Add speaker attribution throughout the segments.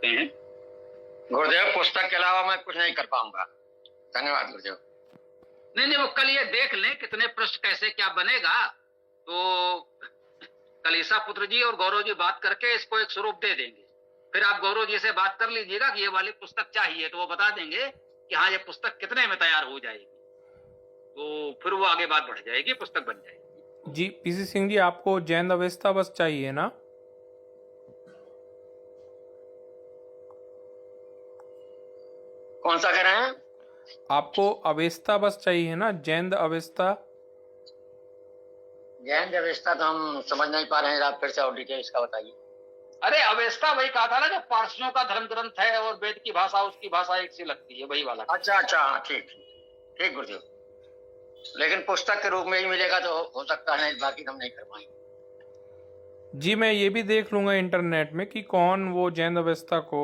Speaker 1: सकते हैं।
Speaker 2: गुरुदेव, पुस्तक के अलावा मैं कुछ नहीं कर पाऊंगा। धन्यवाद गुरुदेव।
Speaker 1: नहीं, वो कल ये देख लें कितने पृष्ठ कैसे क्या बनेगा, तो कल ईसा पुत्र जी और गौरव जी बात करके इसको एक स्वरूप दे देंगे। फिर आप गौरव जी से बात कर लीजिएगा कि ये वाली पुस्तक चाहिए, तो वो बता देंगे कि हाँ ये पुस्तक कितने में तैयार हो जाएगी, तो फिर वो आगे बात बढ़ जाएगी, पुस्तक बन जाएगी।
Speaker 3: जी पीसी सिंह जी, आपको जैन अवस्था बस चाहिए ना?
Speaker 2: कौन सा कह रहे हैं?
Speaker 3: आपको अवस्था बस चाहिए ना, जैन अवस्था?
Speaker 2: जैन व्यवस्था तो हम समझ नहीं पा रहे हैं, आप फिर से और डिटेल इसका बताइए।
Speaker 1: अरे अवेस्ता वही कहा था ना, जो पारसियों का धर्म ग्रंथ है और वेद की भाषा उसकी भाषा एक सी लगती है, वही वाला।
Speaker 2: अच्छा, हाँ, ठीक ठीक गुरुदेव। लेकिन पुस्तक के रूप में ही मिलेगा तो हो सकता है, नहीं बाकी तो हम नहीं कर पाएंगे।
Speaker 3: जी मैं ये भी देख लूँगा इंटरनेट में कि कौन वो जैन अवस्था को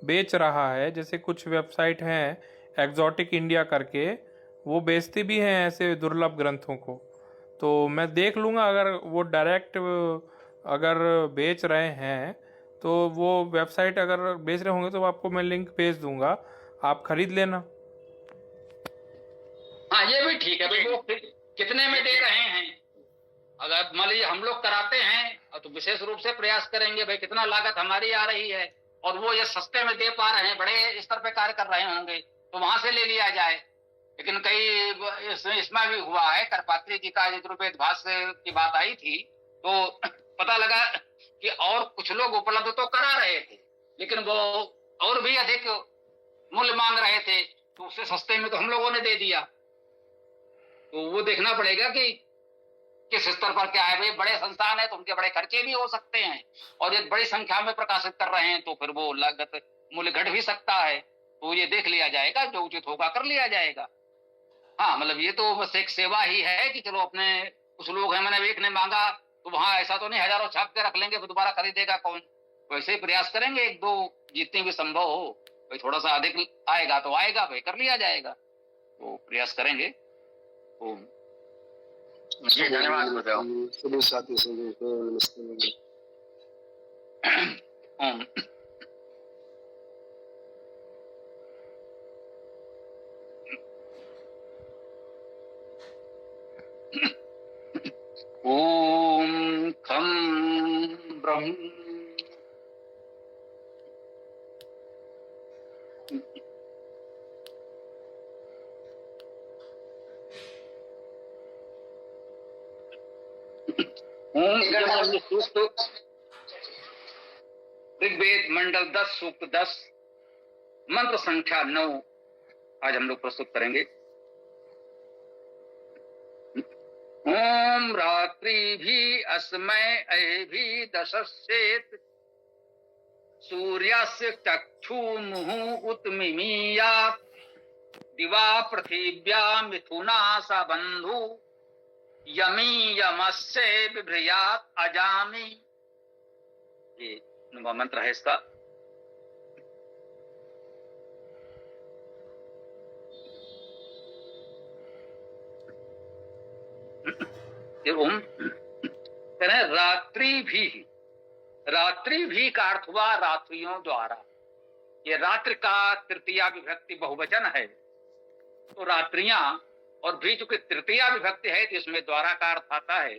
Speaker 3: बेच रहा है। जैसे कुछ वेबसाइट हैं एग्जॉटिक इंडिया करके, वो बेचती भी हैं ऐसे दुर्लभ ग्रंथों को। तो मैं देख लूँगा, अगर वो डायरेक्ट अगर बेच रहे हैं तो वो वेबसाइट अगर बेच रहे होंगे तो आपको मैं लिंक भेज दूंगा, आप खरीद लेना।
Speaker 1: हाँ ये भी ठीक है भाई, वो कितने में दे रहे हैं। अगर मान लीजिए हम लोग कराते हैं तो विशेष रूप से प्रयास करेंगे भाई कितना लागत हमारी आ रही है, और वो ये सस्ते में दे पा रहे हैं, बड़े स्तर पे कार्य कर रहे होंगे, तो वहां से ले लिया जाए। लेकिन कई इसमें भी हुआ है, करपात्री जी का यजुर्वेद भाष्य की बात आई थी, तो पता लगा कि और कुछ लोग उपलब्ध तो करा रहे थे, लेकिन वो और भी अधिक मूल्य मांग रहे थे, तो उससे सस्ते में तो हम लोगों ने दे दिया। तो वो देखना पड़ेगा कि किस स्तर पर क्या है। भाई बड़े संस्थान है तो उनके बड़े खर्चे भी हो सकते हैं, और एक बड़ी संख्या में प्रकाशित कर रहे हैं तो फिर वो लागत मूल्य घट भी सकता है। तो ये देख लिया जाएगा, जो उचित होगा कर लिया जाएगा। हाँ मतलब ये तो बस एक सेवा ही है कि चलो अपने कुछ लोग हैं, मैंने एक ने मांगा तो वहां ऐसा तो नहीं हजारों छाप के रख लेंगे, फिर दोबारा खरीदेगा कौन। वैसे ही प्रयास करेंगे, एक दो जितनी भी संभव हो, भाई थोड़ा सा अधिक आएगा तो आएगा, भाई कर लिया जाएगा, तो प्रयास करेंगे। तो
Speaker 2: जी धन्यवाद गुरुदेव।
Speaker 4: सभी साथी संगी को नमस्ते।
Speaker 1: ओम खम ब्रह्म ऋग्वेद मंडल 10 सूक्त 10 मंत्र संख्या 9 आज हम लोग प्रस्तुत करेंगे। ओम रात्रि भी अस्मय अभी दशस्येत सूर्यस्य चक्षु मुहु उत्मिमीयात् दिवा पृथिव्या मिथुना स बंधु यमी यमस्य बिभ्रयात् अजामि। ये मंत्र है इसका। ओम रात्रि भी का अर्थ हुआ रात्रियों द्वारा। ये रात्रि का तृतीया विभक्ति बहुवचन है, तो रात्रियां और भी चूंकि तृतीया विभक्ति है तो इसमें द्वारा का अर्थ आता है।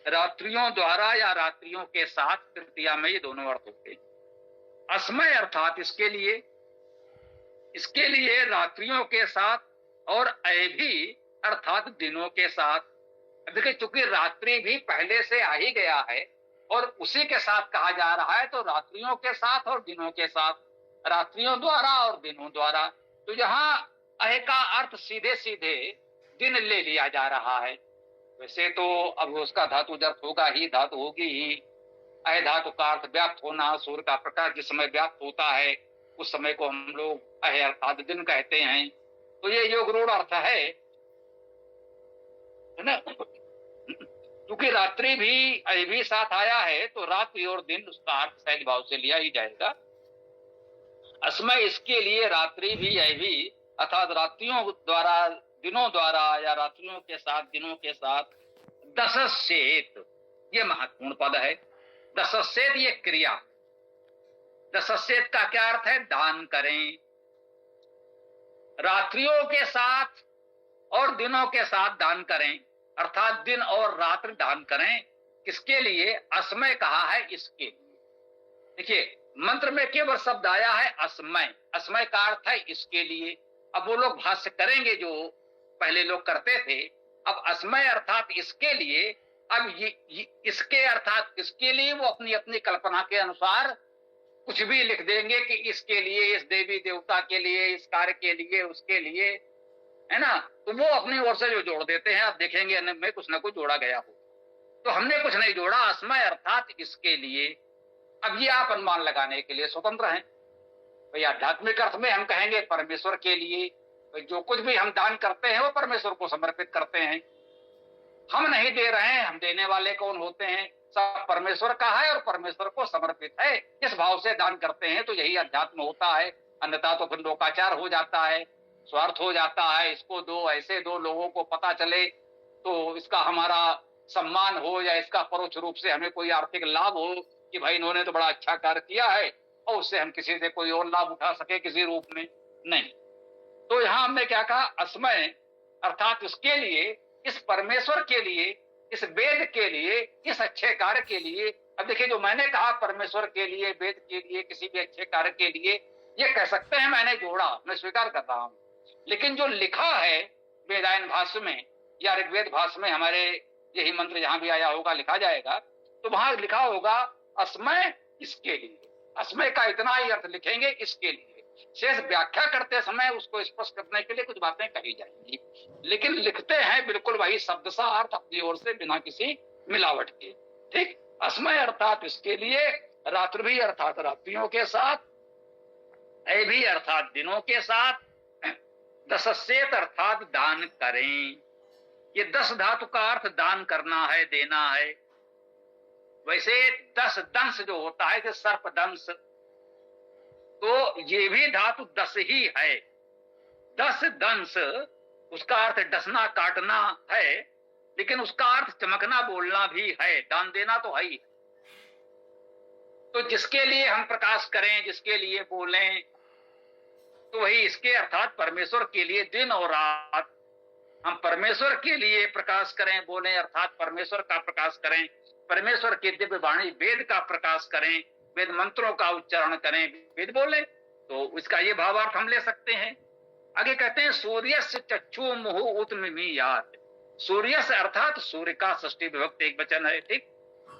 Speaker 1: रात्रियों द्वारा या रात्रियों के साथ, तृतीया में ये दोनों अर्थ होते हैं। अस्मय अर्थात इसके लिए रात्रियों के साथ, और अभी अर्थात दिनों के साथ। देखिए चूंकि रात्रि भी पहले से आ ही गया है और उसी के साथ कहा जा रहा है, तो रात्रियों के साथ और दिनों के साथ, रात्रियों द्वारा और दिनों द्वारा। तो यहाँ अह का अर्थ सीधे सीधे दिन ले लिया जा रहा है। वैसे तो अब उसका धातु जर्थ होगा ही, धातु होगी ही। अह धातु का अर्थ व्याप्त होना, सूर्य का प्रकाश जिस समय व्याप्त होता है उस समय को हम लोग अह अर्थात दिन कहते हैं। तो ये योग रूढ़ अर्थ है ना। क्योंकि रात्रि भी अभी साथ आया है तो रात्रि और दिन उसका अर्थ सहज भाव से लिया ही जाएगा। अस्मय इसके लिए रात्रि भी अभी अर्थात रात्रियों द्वारा दिनों द्वारा या रात्रियों के साथ दिनों के साथ। दशस्येत ये महत्वपूर्ण पद है। दशस्येत ये क्रिया, दशस्येत का क्या अर्थ है? दान करें। रात्रियों के साथ और दिनों के साथ दान करें, अर्थात दिन और रात्रि दान करें। किसके लिए? अस्मय कहा है, इसके लिए। देखिए, मंत्र में केवल शब्द आया है अस्मय। अस्मय का अर्थ है इसके लिए। अब वो लोग भाष्य करेंगे जो पहले लोग करते थे। अब अस्मय अर्थात इसके लिए। अब ये इसके अर्थात इसके लिए वो अपनी अपनी कल्पना के अनुसार कुछ भी लिख देंगे कि इसके लिए, इस देवी देवता के लिए, इस कार्य के लिए, उसके लिए, है ना। तो वो अपनी ओर से जो जोड़ देते हैं, आप देखेंगे में कुछ ना कुछ जोड़ा गया हो। तो हमने कुछ नहीं जोड़ा, अस्मय अर्थात इसके लिए। अब ये आप अनुमान लगाने के लिए स्वतंत्र हैं। भाई आध्यात्मिक अर्थ में हम कहेंगे परमेश्वर के लिए। भाई जो कुछ भी हम दान करते हैं वो परमेश्वर को समर्पित करते हैं। हम नहीं दे रहे हैं, हम देने वाले कौन होते हैं? सब परमेश्वर का है और परमेश्वर को समर्पित है। इस भाव से दान करते हैं तो यही अध्यात्म होता है। अन्यथा तो फिर लोकाचार हो जाता है, स्वार्थ हो जाता है। इसको दो, ऐसे दो, लोगों को पता चले तो इसका हमारा सम्मान हो, या इसका परोक्ष रूप से हमें कोई आर्थिक लाभ हो कि भाई इन्होंने तो बड़ा अच्छा कार्य किया है और उससे हम किसी से कोई और लाभ उठा सके किसी रूप में, नहीं। तो यहां हमने क्या कहा? अस्मय अर्थात उसके लिए, इस परमेश्वर के लिए, इस वेद के लिए, इस अच्छे कार्य के लिए। अब देखिए, जो मैंने कहा परमेश्वर के लिए, वेद के लिए, किसी भी अच्छे कार्य के लिए, ये कह सकते हैं मैंने जोड़ा, मैं स्वीकार कर रहा हूं। लेकिन जो लिखा है वेदायन भाष्य में या ऋग्वेद भाष्य में, हमारे यही मंत्र जहां भी आया होगा लिखा जाएगा, तो वहां लिखा होगा अस्मय इसके लिए। अस्मय का इतना ही अर्थ लिखेंगे, इसके लिए। शेष व्याख्या करते समय उसको स्पष्ट करने के लिए कुछ बातें कही जाएंगी, लेकिन लिखते हैं बिल्कुल वही शब्द सा अर्थ अपनी ओर से, बिना किसी मिलावट के। ठीक, अस्मय अर्थात इसके लिए, रात्रि भी अर्थात रात्रियों के साथ, ऐ भी अर्थात दिनों के साथ, दशस्येत अर्थात दान करें। ये 10 धातु का अर्थ दान करना है, देना है। वैसे 10 दंश जो होता है कि सर्प दंश, तो ये भी धातु 10 ही है। 10 दंश, उसका अर्थ डसना, काटना है, लेकिन उसका अर्थ चमकना, बोलना भी है। दान देना तो है ही। तो जिसके लिए हम प्रकाश करें, जिसके लिए बोलें, तो वही इसके अर्थात परमेश्वर के लिए दिन और रात हम परमेश्वर के लिए प्रकाश करें, बोलें, अर्थात परमेश्वर का प्रकाश करें, परमेश्वर के दिव्य वाणी वेद का प्रकाश करें, वेद मंत्रों का उच्चारण करें, वेद बोलें। तो इसका ये भावार्थ हम ले सकते हैं। आगे कहते हैं सूर्यस्य चक्षु मुहु उत्मिमीयात्। सूर्यस्य अर्थात सूर्य का, षष्ठी विभक्ति एक वचन है। ठीक,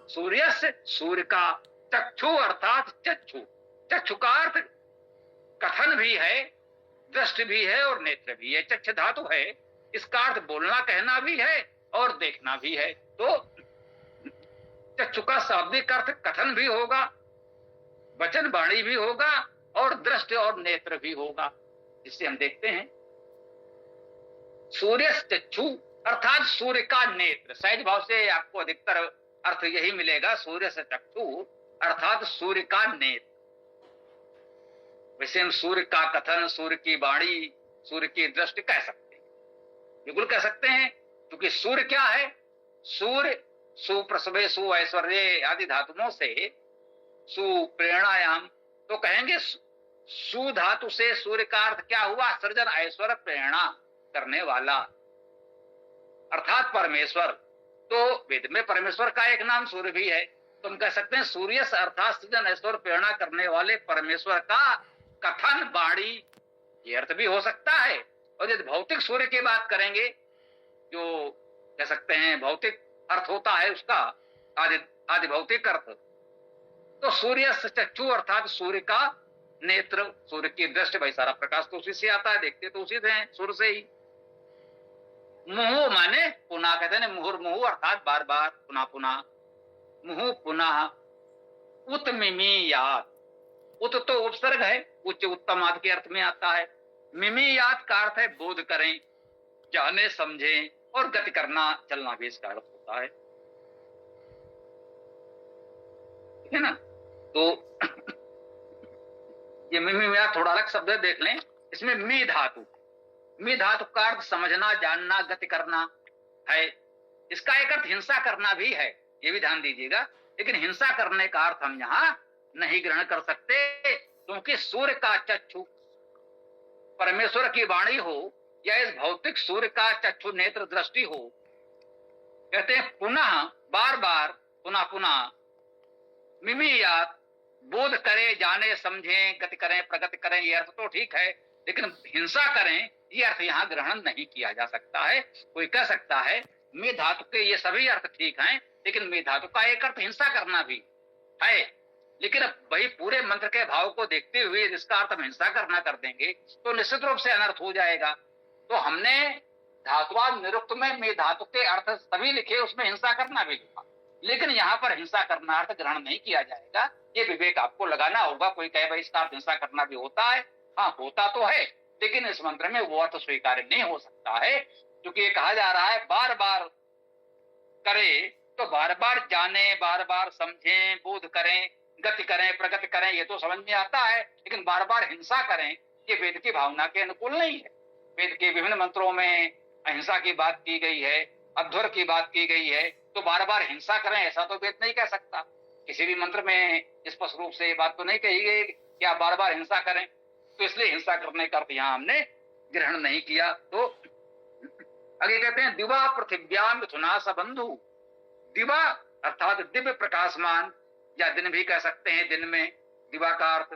Speaker 1: सूर्यस्य, सूर्य का, चक्षु अर्थात चक्षु। चक्षु का अर्थ कथन भी है, दृष्टि भी है और नेत्र भी है। चक्ष धातु है, इसका अर्थ बोलना, कहना भी है और देखना भी है। तो चक्षु का शाब्दिक अर्थ कथन भी होगा, वचन वाणी भी होगा और दृष्टि और नेत्र भी होगा, जिससे हम देखते हैं। सूर्य चक्षु अर्थात सूर्य का नेत्र। सहज भाव से आपको अधिकतर अर्थ यही मिलेगा, सूर्य से चक्षु अर्थात सूर्य का नेत्र। वैसे हम सूर्य का कथन, सूर्य की वाणी, सूर्य की दृष्टि कह सकते हैं, बिल्कुल कह सकते हैं। क्योंकि सूर्य क्या है? सूर्य सुप्रसवे, सु ऐश्वर्य आदि धातुओं से सुप्रेरणायाम, तो कहेंगे सु धातु से सूर्य का अर्थ क्या हुआ? सृजन, ऐश्वर्य, प्रेरणा करने वाला अर्थात परमेश्वर। तो वेद में परमेश्वर का एक नाम सूर्य भी है। तो हम कह सकते हैं सूर्य अर्थात सृजन, ऐश्वर्य, प्रेरणा करने वाले परमेश्वर का कथन, वाणी, ये अर्थ भी हो सकता है। और यदि भौतिक सूर्य की बात करेंगे, जो कह सकते हैं भौतिक अर्थ होता है उसका, आदि भौतिक अर्थ, तो सूर्य चक्षु अर्थात सूर्य का नेत्र, सूर्य की दृष्टि। भाई सारा प्रकाश तो उसी से आता है, देखते तो उसी से हैं, सूर्य से ही। मुहु माने पुनः, कहते हैं मुहुर्मुहु अर्थात बार बार, पुनः पुनः, मुहु पुनः, उत्मिमीयात्। उत तो उपसर्ग है, उच्च उत्तम आदि के अर्थ में आता है। मिमीयात् का अर्थ है बोध करें, जाने, समझें और गति करना, चलना भी इसका अर्थ होता है। ठीक है ना। तो ये मिमीयात् थोड़ा अलग शब्द है, देख लें। इसमें मी धातु, मी धातु का अर्थ समझना, जानना, गति करना है। इसका एक अर्थ हिंसा करना भी है, ये भी ध्यान दीजिएगा। लेकिन हिंसा करने का अर्थ हम यहाँ नहीं ग्रहण कर सकते, क्योंकि सूर्य का चक्षु परमेश्वर की वाणी हो या इस भौतिक सूर्य का चक्षु नेत्र दृष्टि हो, कहते हैं पुनः बार बार पुनः पुनः मिमियात बोध करे, जाने समझें, गति करें, प्रगति करें, ये अर्थ तो ठीक है, लेकिन हिंसा करें ये अर्थ यहाँ ग्रहण नहीं किया जा सकता है। कोई कह सकता है मे धातु के ये सभी अर्थ ठीक हैं, लेकिन मे धातु का एक अर्थ हिंसा करना भी है, लेकिन वही पूरे मंत्र के भाव को देखते हुए जिसका अर्थ हम हिंसा करना कर देंगे तो निश्चित रूप से अनर्थ हो जाएगा। तो हमने धातुवाद निरुक्त में मे धातु के अर्थ सभी लिखे, उसमें हिंसा करना भी लिखा, लेकिन यहाँ पर हिंसा करना अर्थ ग्रहण नहीं किया जाएगा। ये विवेक आपको लगाना होगा। कोई कहे भाई इसका अर्थ हिंसा करना भी होता है, हाँ होता तो है, लेकिन इस मंत्र में वो अर्थ स्वीकार्य नहीं हो सकता है, क्योंकि ये कहा जा रहा है बार बार करे, तो बार बार जाने, बार बार समझें, बोध करें, गति करें, प्रगति करें, ये तो समझ में आता है, लेकिन बार बार हिंसा करें ये वेद की भावना के अनुकूल नहीं है। वेद के विभिन्न मंत्रों में अहिंसा की बात की गई है, अध्वर की बात की गई है, तो बार बार हिंसा करें ऐसा तो वेद नहीं कह सकता। किसी भी मंत्र में स्पष्ट रूप से ये बात तो नहीं कही गई कि आप बार बार हिंसा करें, तो इसलिए हिंसा करने का अर्थ यहाँ हमने ग्रहण नहीं किया। तो आगे कहते हैं दिवा पृथिव्याम मिथुना सबंधु। दिवा अर्थात दिव्य प्रकाशमान, या दिन भी कह सकते हैं, दिन में दिवा का अर्थ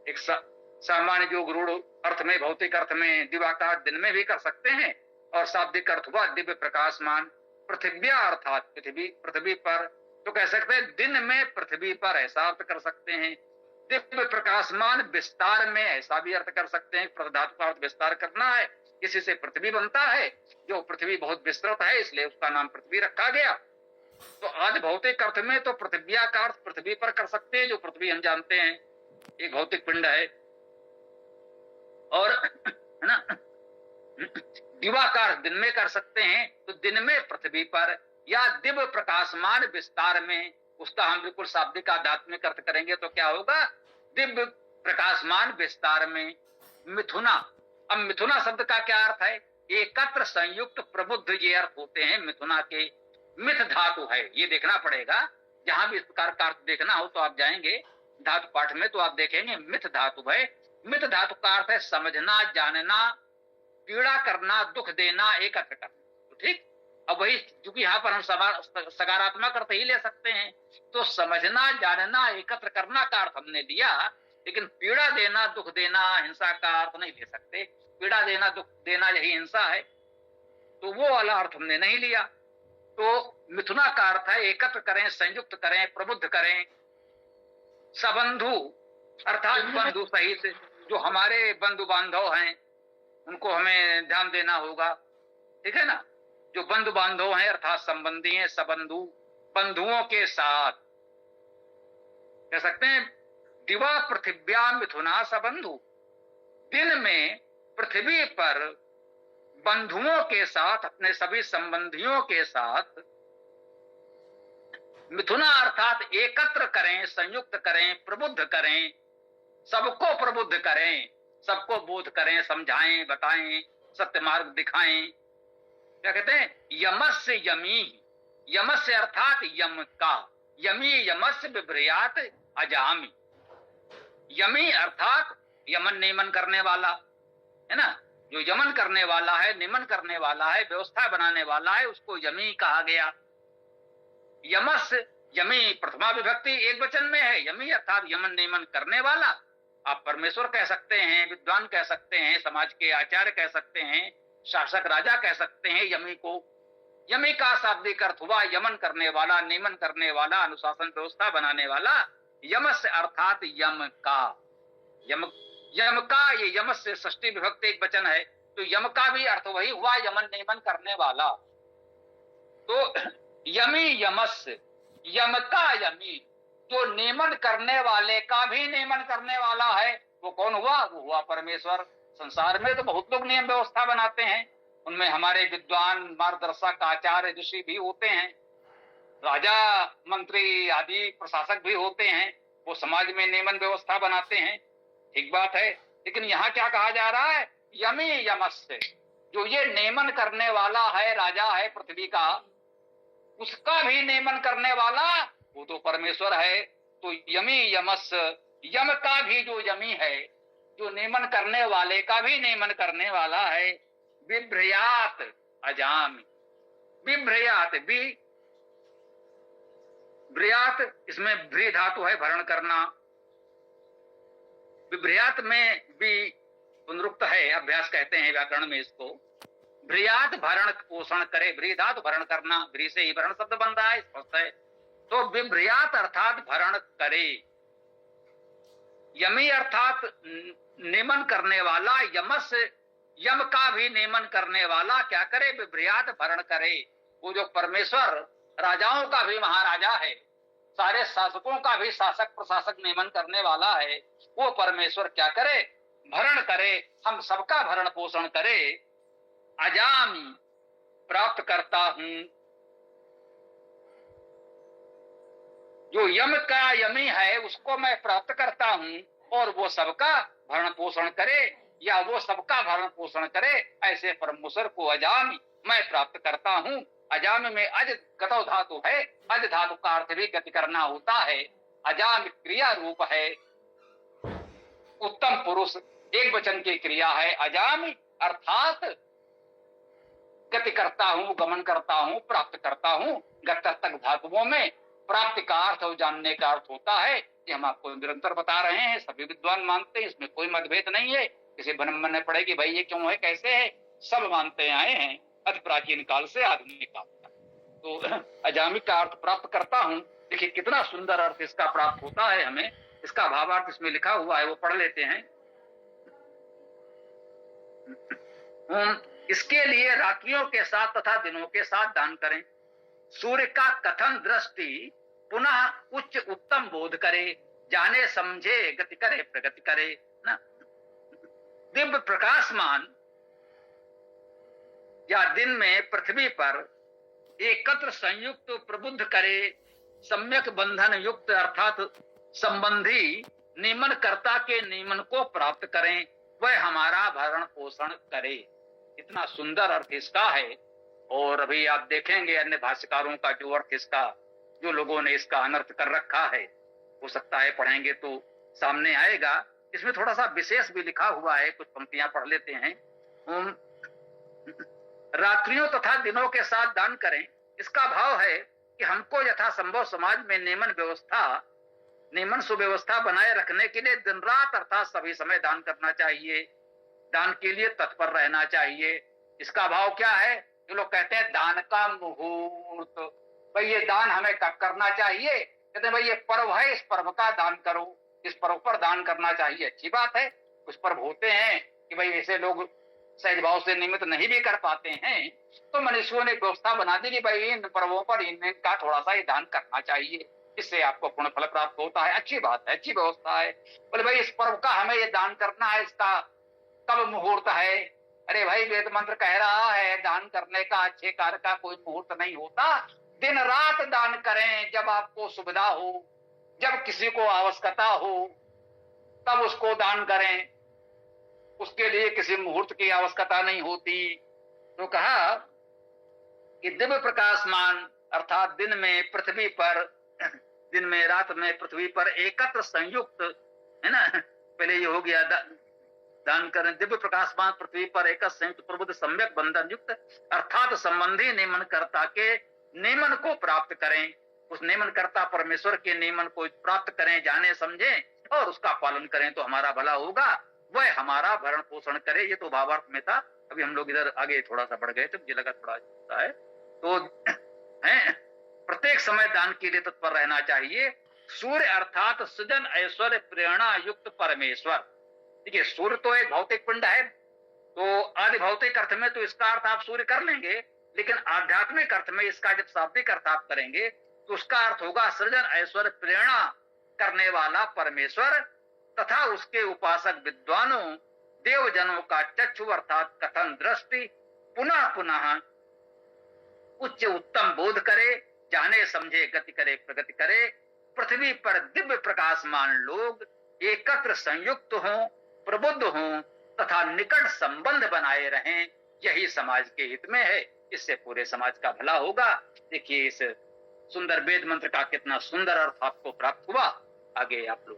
Speaker 1: एक सामान्य जो गुरुड़ अर्थ में, भौतिक अर्थ में दिवा का दिन में भी कर सकते हैं, और शाब्दिक अर्थ हुआ दिव्य प्रकाशमान। पृथिव्या अर्थात पृथ्वी, पृथ्वी पर तो कह सकते हैं दिन में पृथ्वी पर, ऐसा अर्थ कर सकते हैं। दिव्य प्रकाशमान विस्तार में, ऐसा भी अर्थ कर सकते हैं। धातु का अर्थ विस्तार करना है, इसी से पृथ्वी बनता है, जो पृथ्वी बहुत विस्तृत है इसलिए उसका नाम पृथ्वी रखा गया। तो आज भौतिक अर्थ में तो पृथ्व्या का अर्थ पृथ्वी पर कर सकते हैं, जो पृथ्वी हम जानते हैं एक भौतिक पिंड है, और है ना दिवा का अर्थ दिन में कर सकते हैं, तो दिन में पृथ्वी पर, या दिव्य प्रकाशमान विस्तार में, उसका हम बिल्कुल शाब्दिक आध्यात्मिक अर्थ करेंगे तो क्या होगा, दिव्य प्रकाशमान विस्तार में। मिथुना, अब मिथुना शब्द का क्या अर्थ है, एकत्र संयुक्त प्रबुद्ध ये अर्थ होते हैं मिथुना के। मिथ धातु है, ये देखना पड़ेगा, जहां भी इस प्रकार का अर्थ देखना हो तो आप जाएंगे धातु पाठ में तो आप देखेंगे मिथ धातु है। मिथ धातु का अर्थ है समझना, जानना, पीड़ा करना, दुख देना, एकत्र करना। तो ठीक, अब वही चूंकि यहाँ पर हम सकारात्मक अर्थ ही ले सकते हैं, तो समझना, जानना, एकत्र करना का अर्थ हमने लिया, लेकिन पीड़ा देना, दुख देना, हिंसा का अर्थ नहीं ले सकते। पीड़ा देना, दुख देना यही हिंसा है, तो वो वाला अर्थ हमने नहीं लिया। तो मिथुना का अर्थ है एकत्र करें, संयुक्त करें, प्रबुद्ध करें। सबंधु अर्थात बंधु सहित, जो हमारे बंधु बांधव हैं उनको हमें ध्यान देना होगा, ठीक है ना, जो बंधु बांधव हैं अर्थात संबंधी हैं, सबंधु, बंधुओं के साथ कह सकते हैं। दिवा पृथिव्या मिथुना सबंधु, दिन में पृथ्वी पर बंधुओं के साथ, अपने सभी संबंधियों के साथ। मिथुना अर्थात एकत्र करें, संयुक्त करें, प्रबुद्ध करें, सबको प्रबुद्ध करें, सबको बोध करें, समझाएं, बताएं, सत्य मार्ग दिखाएं। क्या कहते हैं, यमस्य यमी, यमस्य अर्थात यम का, यमी यमस्य विभ्रयात अजामी। यमी अर्थात यमन नियमन करने वाला है ना, जो यमन करने वाला है, नियमन करने वाला है, व्यवस्था बनाने वाला है, उसको यमी कहा गया। यमस, यमी प्रथमा विभक्ति एक वचन में है, यमी अर्थात यमन नियमन करने वाला। आप परमेश्वर कह सकते हैं, विद्वान कह सकते हैं, समाज के आचार्य कह सकते हैं, शासक राजा कह सकते हैं यमी को। यमी का शाब्दिक अर्थ हुआ यमन करने वाला, नियमन करने वाला, अनुशासन व्यवस्था बनाने वाला। यमस्य अर्थात यम का, यम का, ये यमस से षष्ठी विभक्ति एक वचन है, तो यम का भी अर्थ वही हुआ यमन नियमन करने वाला। तो यमी यमस्य, यम का यमी, जो नियमन करने वाले का भी नियमन करने वाला है, वो कौन हुआ, वो हुआ परमेश्वर। संसार में तो बहुत लोग नियम व्यवस्था बनाते हैं, उनमें हमारे विद्वान, मार्गदर्शक, आचार्य, ऋषि भी होते हैं, राजा, मंत्री आदि प्रशासक भी होते हैं, वो समाज में नियमन व्यवस्था बनाते हैं, ठीक बात है। लेकिन यहाँ क्या कहा जा रहा है, यमी यमस्य, जो ये नियमन करने वाला है, राजा है पृथ्वी का, उसका भी नियमन करने वाला वो तो परमेश्वर है। तो यमी यमस, यम का भी जो यमी है, जो नियमन करने वाले का भी नियमन करने वाला है, बिभ्रयात अजामि, बिभ्रयात ब्रयात, इसमें भ्री धातु है, भरण करना। विभ्रयात में भी पुनरुक्त है, अभ्यास कहते हैं व्याकरण में इसको। भ्रियात भरण पोषण करे, भ्रीधात भरण करना, भ्री से ही भरण शब्द बनता है, स्पष्ट है। तो विभ्रयात अर्थात भरण करे, यमी अर्थात नियमन करने वाला, यमस यम का भी नियमन करने वाला क्या करे, विभ्रयात भरण करे। वो जो परमेश्वर राजाओं का भी महाराजा है, सारे शासकों का भी शासक प्रशासक नियमन करने वाला है, वो परमेश्वर क्या करे, भरण करे, हम सबका भरण पोषण करे। अजामि प्राप्त करता हूं, जो यम का यमी है उसको मैं प्राप्त करता हूं, और वो सबका भरण पोषण करे, या वो सबका भरण पोषण करे, ऐसे परमेश्वर को अजामि मैं प्राप्त करता हूं। अजामि में अज गतौ धातु है, अज धातु का अर्थ भी गति करना होता है। अजामि क्रिया रूप है, उत्तम पुरुष एक वचन की क्रिया है। अजामि अर्थात गति करता हूं, गमन करता हूं, प्राप्त करता हूं। गतक धातुओं में प्राप्ति का अर्थ और जानने का अर्थ होता है, ये हम आपको निरंतर बता रहे हैं, सभी विद्वान मानते हैं, इसमें कोई मतभेद नहीं है। किसी भ्रम में न पड़े कि भाई ये क्यों है, कैसे है, सब मानते आए हैं अति प्राचीन काल से आधुनिक काल तक। तो अजामि का अर्थ प्राप्त करता हूं, देखिए कितना सुंदर अर्थ इसका प्राप्त होता है हमें। इसका भावार्थ इसमें लिखा हुआ है, वो पढ़ लेते हैं। इसके लिए रात्रियों के साथ तथा दिनों के साथ दान करें। सूर्य का कथन दृष्टि पुनः उच्च उत्तम बोध करे, जाने समझे गति करे प्रगति करे ना। दिव्य प्रकाशमान या दिन में पृथ्वी पर एकत्र संयुक्त प्रबुद्ध करे, सम्यक बंधन युक्त अर्थात संबंधी नियमन कर्ता के नियमन को प्राप्त करें, वह हमारा भरण पोषण करे। इतना सुंदर अर्थ इसका है। और अभी आप देखेंगे अन्य भाष्यकारों का जो अर्थ इसका, जो लोगों ने इसका अनर्थ कर रखा है, हो सकता है पढ़ेंगे तो सामने आएगा। इसमें थोड़ा सा विशेष भी लिखा हुआ है, कुछ पंक्तियां पढ़ लेते हैं। रात्रियों तथा दिनों के साथ दान करें, इसका भाव है कि हमको यथासंभव समाज में नियमन सुव्यवस्था बनाए रखने के लिए दिन रात अर्थात सभी समय दान करना चाहिए, दान के लिए तत्पर रहना चाहिए। इसका भाव क्या है, जो लोग कहते हैं दान का मुहूर्त, भाई ये दान हमें कब करना चाहिए, कहते हैं भाई ये पर्व है, इस पर्व का दान करो, इस पर्व पर दान करना चाहिए। अच्छी बात है, कुछ पर्व होते हैं कि भाई ऐसे लोग सहज भाव से निमित्त नहीं भी कर पाते हैं, तो मनुष्यों ने व्यवस्था बना दी कि भाई इन पर्वों पर इनका थोड़ा सा ही दान करना चाहिए, इससे आपको पुण्य फल प्राप्त होता है। अच्छी बात है, अच्छी व्यवस्था है। बोले भाई इस पर्व का हमें ये दान करना है, इसका कब मुहूर्त है? अरे भाई वेद मंत्र कह रहा है दान करने का, अच्छे कार्य का कोई मुहूर्त नहीं होता, दिन रात दान करें, जब आपको सुविधा हो, जब किसी को आवश्यकता हो तब उसको दान करें, उसके लिए किसी मुहूर्त की आवश्यकता नहीं होती। तो कहा कि दिव्य प्रकाशमान अर्थात दिन में पृथ्वी पर, दिन में रात में पृथ्वी पर एकत्र संयुक्त, है ना, पहले ये हो गया दान करें। दिव्य प्रकाशमान पृथ्वी पर एक संयुक्त प्रबुद्ध सम्यक बंधन युक्त अर्थात संबंधी नियमन कर्ता के नियमन को प्राप्त करें, उस नियमन कर्ता परमेश्वर के नियमन को प्राप्त करें, जाने समझें और उसका पालन करें तो हमारा भला होगा, वह हमारा भरण पोषण करे। ये तो भावार्थ में था। अभी हम लोग इधर आगे थोड़ा सा बढ़ गए तो मुझे लगा थोड़ा है तो है, प्रत्येक समय दान के लिए तत्पर रहना चाहिए। सूर्य अर्थात सृजन ऐश्वर्य प्रेरणा युक्त परमेश्वर। देखिए सूर्य तो एक भौतिक पिंड है, तो आदि भौतिक अर्थ में तो इसका अर्थ आप सूर्य कर लेंगे, लेकिन आध्यात्मिक अर्थ में इसका जब शाब्दिक अर्थ आप करेंगे तो उसका अर्थ होगा सृजन ऐश्वर्य प्रेरणा करने वाला परमेश्वर तथा उसके उपासक विद्वानों देवजनों का चक्षु अर्थात कथन दृष्टि पुनः पुनः उच्च उत्तम बोध करे, जाने समझे गति करे प्रगति करे। पृथ्वी पर दिव्य प्रकाशमान लोग एकत्र संयुक्त हों, प्रबुद्ध हों तथा निकट संबंध बनाए रहें, यही समाज के हित में है, इससे पूरे समाज का भला होगा। देखिए इस सुंदर वेद मंत्र का कितना सुंदर अर्थ आपको प्राप्त हुआ। आगे आप लोग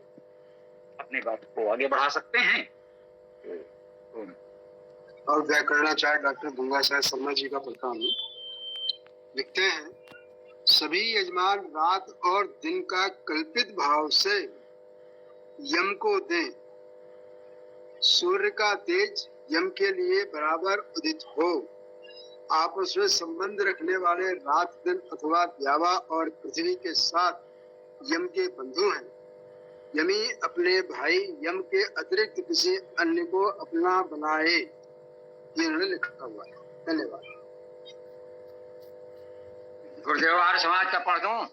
Speaker 1: अपनी बात को आगे बढ़ा सकते हैं।
Speaker 4: और व्याकरणाचार्य डॉक्टर गंगा साहब शर्मा जी का प्रकरण लिखते हैं, सभी यजमान रात और दिन का कल्पित भाव से यम को दें। सूर्य का तेज यम के लिए बराबर उदित हो। आपस में संबंध रखने वाले रात दिन अथवा द्यावा और पृथ्वी के साथ यम के बंधु हैं। यमी अपने भाई यम के अतिरिक्त किसी अन्य को अपना बनाए, ये उन्होंने लिखा हुआ है। धन्यवाद।
Speaker 2: गुरुदेव आर्य समाज का पढ़ दूं?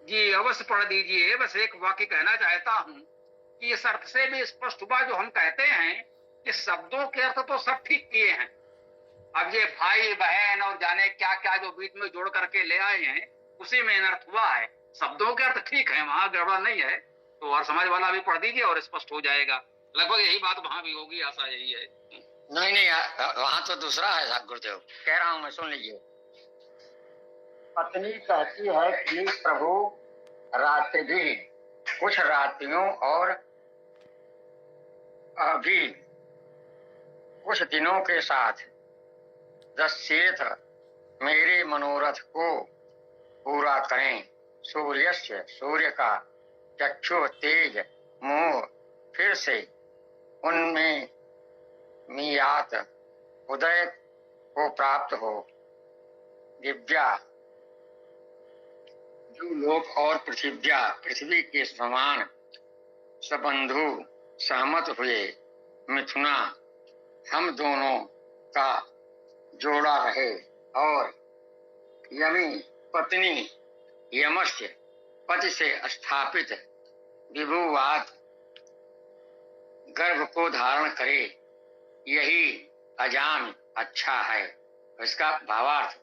Speaker 1: जी अवश्य पढ़ दीजिए। बस एक वाक्य कहना चाहता हूँ कि इस अर्थ से भी स्पष्ट हुआ जो हम कहते हैं कि शब्दों के अर्थ तो सब ठीक किए हैं। अब ये भाई बहन और जाने क्या क्या जो बीच में जोड़ करके ले आए हैं, उसी में अनर्थ हुआ है। शब्दों के अर्थ ठीक है, वहां गड़बड़ नहीं है। तो और समाज वाला भी पढ़ दीजिए और स्पष्ट हो जाएगा। लगभग यही बात वहां भी होगी, आशा यही है।
Speaker 2: नहीं, वहां तो दूसरा है साहब गुरुदेव, कह रहा हूं मैं, सुन लीजिए। पत्नी कहती है कि प्रभु रात्रि भी कुछ रात्रियों और अभी कुछ दिनों के साथ दशेथ मेरे मनोरथ को पूरा करें। सूर्य का चक्षु तेज मुंह फिर से उनमें मियात उदय को प्राप्त हो। दिव्या लोक और पृथ्वी के समान सबंधु सहमत हुए। मिथुना हम दोनों का जोड़ा रहे और यमी पत्नी यमस्य पति से स्थापित विभुवाद गर्भ को धारण करे, यही अजाम अच्छा है। इसका भावार्थ,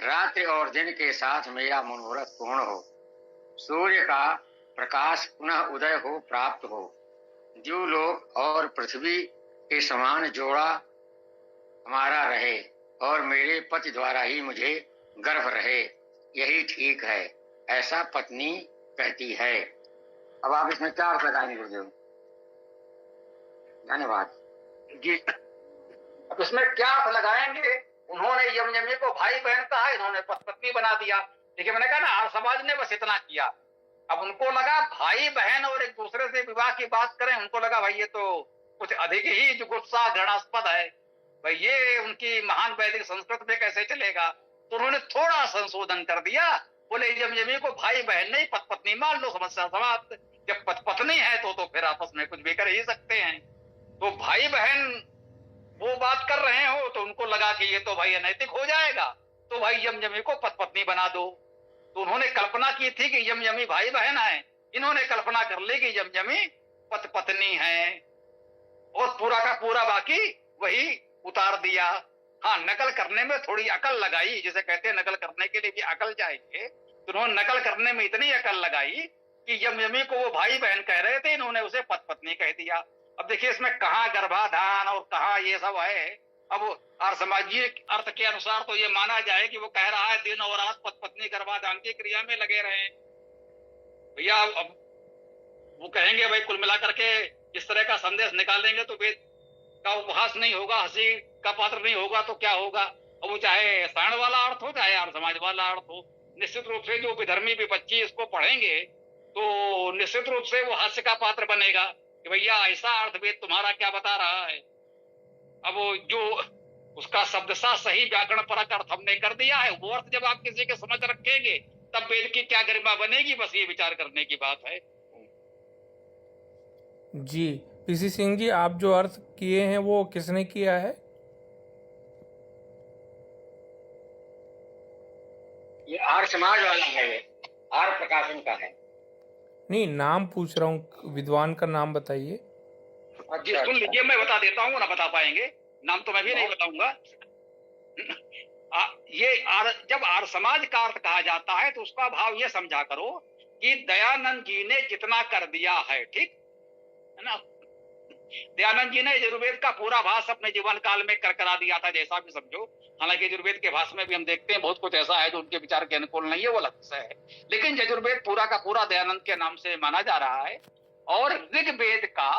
Speaker 2: रात्रि और दिन के साथ मेरा मनोरथ पूर्ण हो। सूर्य का प्रकाश पुनः उदय हो प्राप्त हो। द्युलोक और पृथ्वी के समान जोड़ा हमारा रहे और मेरे पति द्वारा ही मुझे गर्भ रहे, यही ठीक है, ऐसा पत्नी कहती है। अब आप इसमें क्या अर्थ लगाएंगे गुरुदेव? धन्यवाद
Speaker 1: जी। अब इसमें क्या अर्थ लगाएंगे? उन्होंने यमयमी को भाई बहन कहा, इन्होंने पत्नी बना दिया। देखिए मैंने कहा ना, आर्य समाज ने बस इतना किया। अब उनको लगा भाई बहन और एक दूसरे से विवाह की बात करें, उनको लगा भाई ये तो कुछ अधिक ही जुगुप्सा घृणास्पद है, भाई ये उनकी महान वैदिक संस्कृत में कैसे चलेगा। तो उन्होंने थोड़ा संशोधन कर दिया, बोले यमयमी को भाई बहन नहीं पत्नी मान लो, समस्या समाप्त। जब पत्नी है तो फिर आपस में कुछ भी कर ही सकते हैं। तो भाई बहन वो बात कर रहे हो तो उनको लगा कि ये तो भाई अनैतिक हो जाएगा, तो भाई यमयमी को पत्नी बना दो। तो उन्होंने कल्पना की थी कि यमयमी भाई बहन है, इन्होंने कल्पना कर ली कि यमयमी पत्नी है और पूरा का पूरा बाकी वही उतार दिया। हाँ, नकल करने में थोड़ी अकल लगाई, जिसे कहते हैं नकल करने के लिए भी अकल चाहिए। तो उन्होंने नकल करने में इतनी अकल लगाई कि यमयमी को वो भाई बहन कह रहे थे, इन्होंने उसे पत्नी कह दिया। अब देखिए इसमें कहाँ गर्भाधान और कहाँ ये सब है। अब आर्य सामाजिक अर्थ के अनुसार तो ये माना जाए कि वो कह रहा है दिन और रात पत्नी गर्भाधान की क्रिया में लगे रहे भैया। अब वो कहेंगे भाई कुल मिलाकर के इस तरह का संदेश निकालेंगे तो वेद का उपहास नहीं होगा, हंसी का पात्र नहीं होगा, तो क्या होगा। अब वो चाहे साण वाला अर्थ हो चाहे आर्य समाज वाला अर्थ हो, निश्चित रूप से जो विधर्मी विपक्षी इसको पढ़ेंगे तो निश्चित रूप से वो हास्य का पात्र बनेगा कि भैया ऐसा अर्थ वेद तुम्हारा क्या बता रहा है। अब जो उसका शब्दशः सही व्याकरण परक अर्थ हमने कर दिया है, वो अर्थ जब आप किसी के समझ रखेंगे तब वेद की क्या गरिमा बनेगी, बस ये विचार करने की बात है।
Speaker 3: जी पीसी सिंह जी, आप जो अर्थ किए हैं वो किसने किया है?
Speaker 2: ये आर्य समाज वाला है, आर्य प्रकाशन का है।
Speaker 3: नहीं, नाम पूछ रहा हूँ, विद्वान का नाम बताइए।
Speaker 1: जी सुन लीजिए, मैं बता देता हूँ, ना बता पाएंगे, नाम तो मैं भी नहीं बताऊंगा। ये जब आर्य समाज का अर्थ कहा जाता है तो उसका भाव ये समझा करो कि दयानंद जी ने जितना कर दिया है, ठीक है ना, दयानंद जी ने यजुर्वेद का पूरा भाष अपने जीवन काल में करा दिया था, जैसा भी समझो। हालांकि यजुर्वेद के भाष में भी हम देखते हैं बहुत कुछ ऐसा है जो उनके विचार के अनुकूल नहीं है, वो अलग विषय है। लेकिन यजुर्वेद पूरा का पूरा दयानंद के नाम से माना जा रहा है। और ऋग्वेद का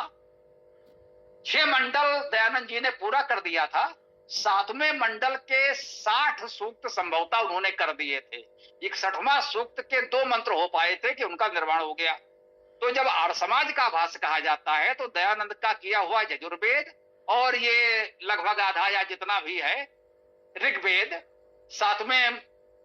Speaker 1: 6 मंडल दयानंद जी ने पूरा कर दिया था। 7वें मंडल के 60 सूक्त संभवतः उन्होंने कर दिए थे। 61वां सूक्त के 2 मंत्र हो पाए थे कि उनका निर्माण हो गया। तो जब आर्य समाज का भाष्य कहा जाता है तो दयानंद का किया हुआ यजुर्वेद और ये लगभग आधा या जितना भी है ऋग्वेद 7वें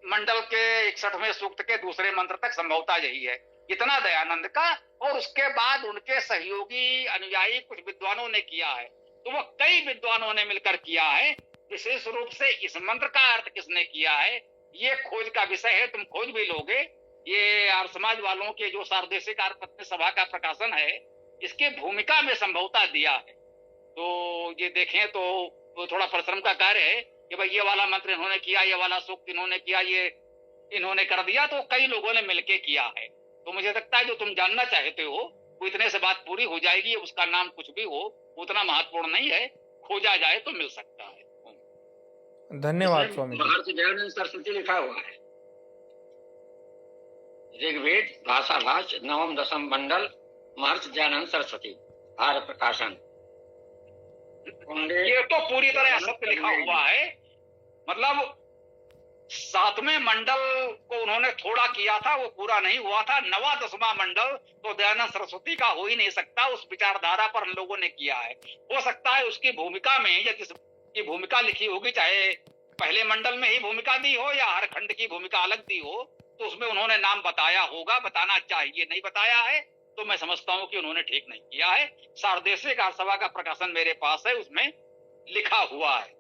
Speaker 1: मंडल के 61वें सूक्त के दूसरे मंत्र तक संभवतः यही है, इतना दयानंद का। और उसके बाद उनके सहयोगी अनुयायी कुछ विद्वानों ने किया है, तो वो कई विद्वानों ने मिलकर किया है। विशेष रूप से इस मंत्र का अर्थ किसने किया है ये खोज का विषय है, तुम खोज भी लोगे। ये आर्य समाज वालों के जो सार्वदेशिक आर्य पत्नी सभा का प्रकाशन है, इसके भूमिका में संभवतः दिया है। तो ये देखें तो थोड़ा परिश्रम का कार्य है कि भाई ये वाला मंत्र इन्होंने किया, ये वाला सूक्त इन्होंने किया, ये इन्होंने कर दिया, तो कई लोगों ने मिलके किया है। तो मुझे लगता है जो तुम जानना चाहते हो वो इतने से बात पूरी हो जाएगी। उसका नाम कुछ भी हो उतना महत्वपूर्ण नहीं है, खोजा जाए तो मिल सकता है।
Speaker 3: धन्यवाद स्वामी जी।
Speaker 2: महर्षि दयानंद सरस्वती लिखा हुआ है। ऋग्वेद भाषा भाष्य 9व 10व मंडल महर्षि दयानंद सरस्वती आर्य प्रकाशन।
Speaker 1: ये तो पूरी तरह सत्य लिखा हुआ है। मतलब 7वें मंडल को उन्होंने थोड़ा किया था, वो पूरा नहीं हुआ था। 9वां 10वां मंडल तो दयानंद सरस्वती का हो ही नहीं सकता, उस विचारधारा पर हम लोगों ने किया है। हो सकता है उसकी भूमिका में या जिसकी भूमिका लिखी होगी, चाहे पहले मंडल में ही भूमिका दी हो या हर खंड की भूमिका अलग दी हो, तो उसमें उन्होंने नाम बताया होगा, बताना चाहिए। नहीं बताया है तो मैं समझता हूं कि उन्होंने ठीक नहीं किया है। सार्वदेशिक आर्य सभा का प्रकाशन मेरे पास है, उसमें लिखा हुआ है।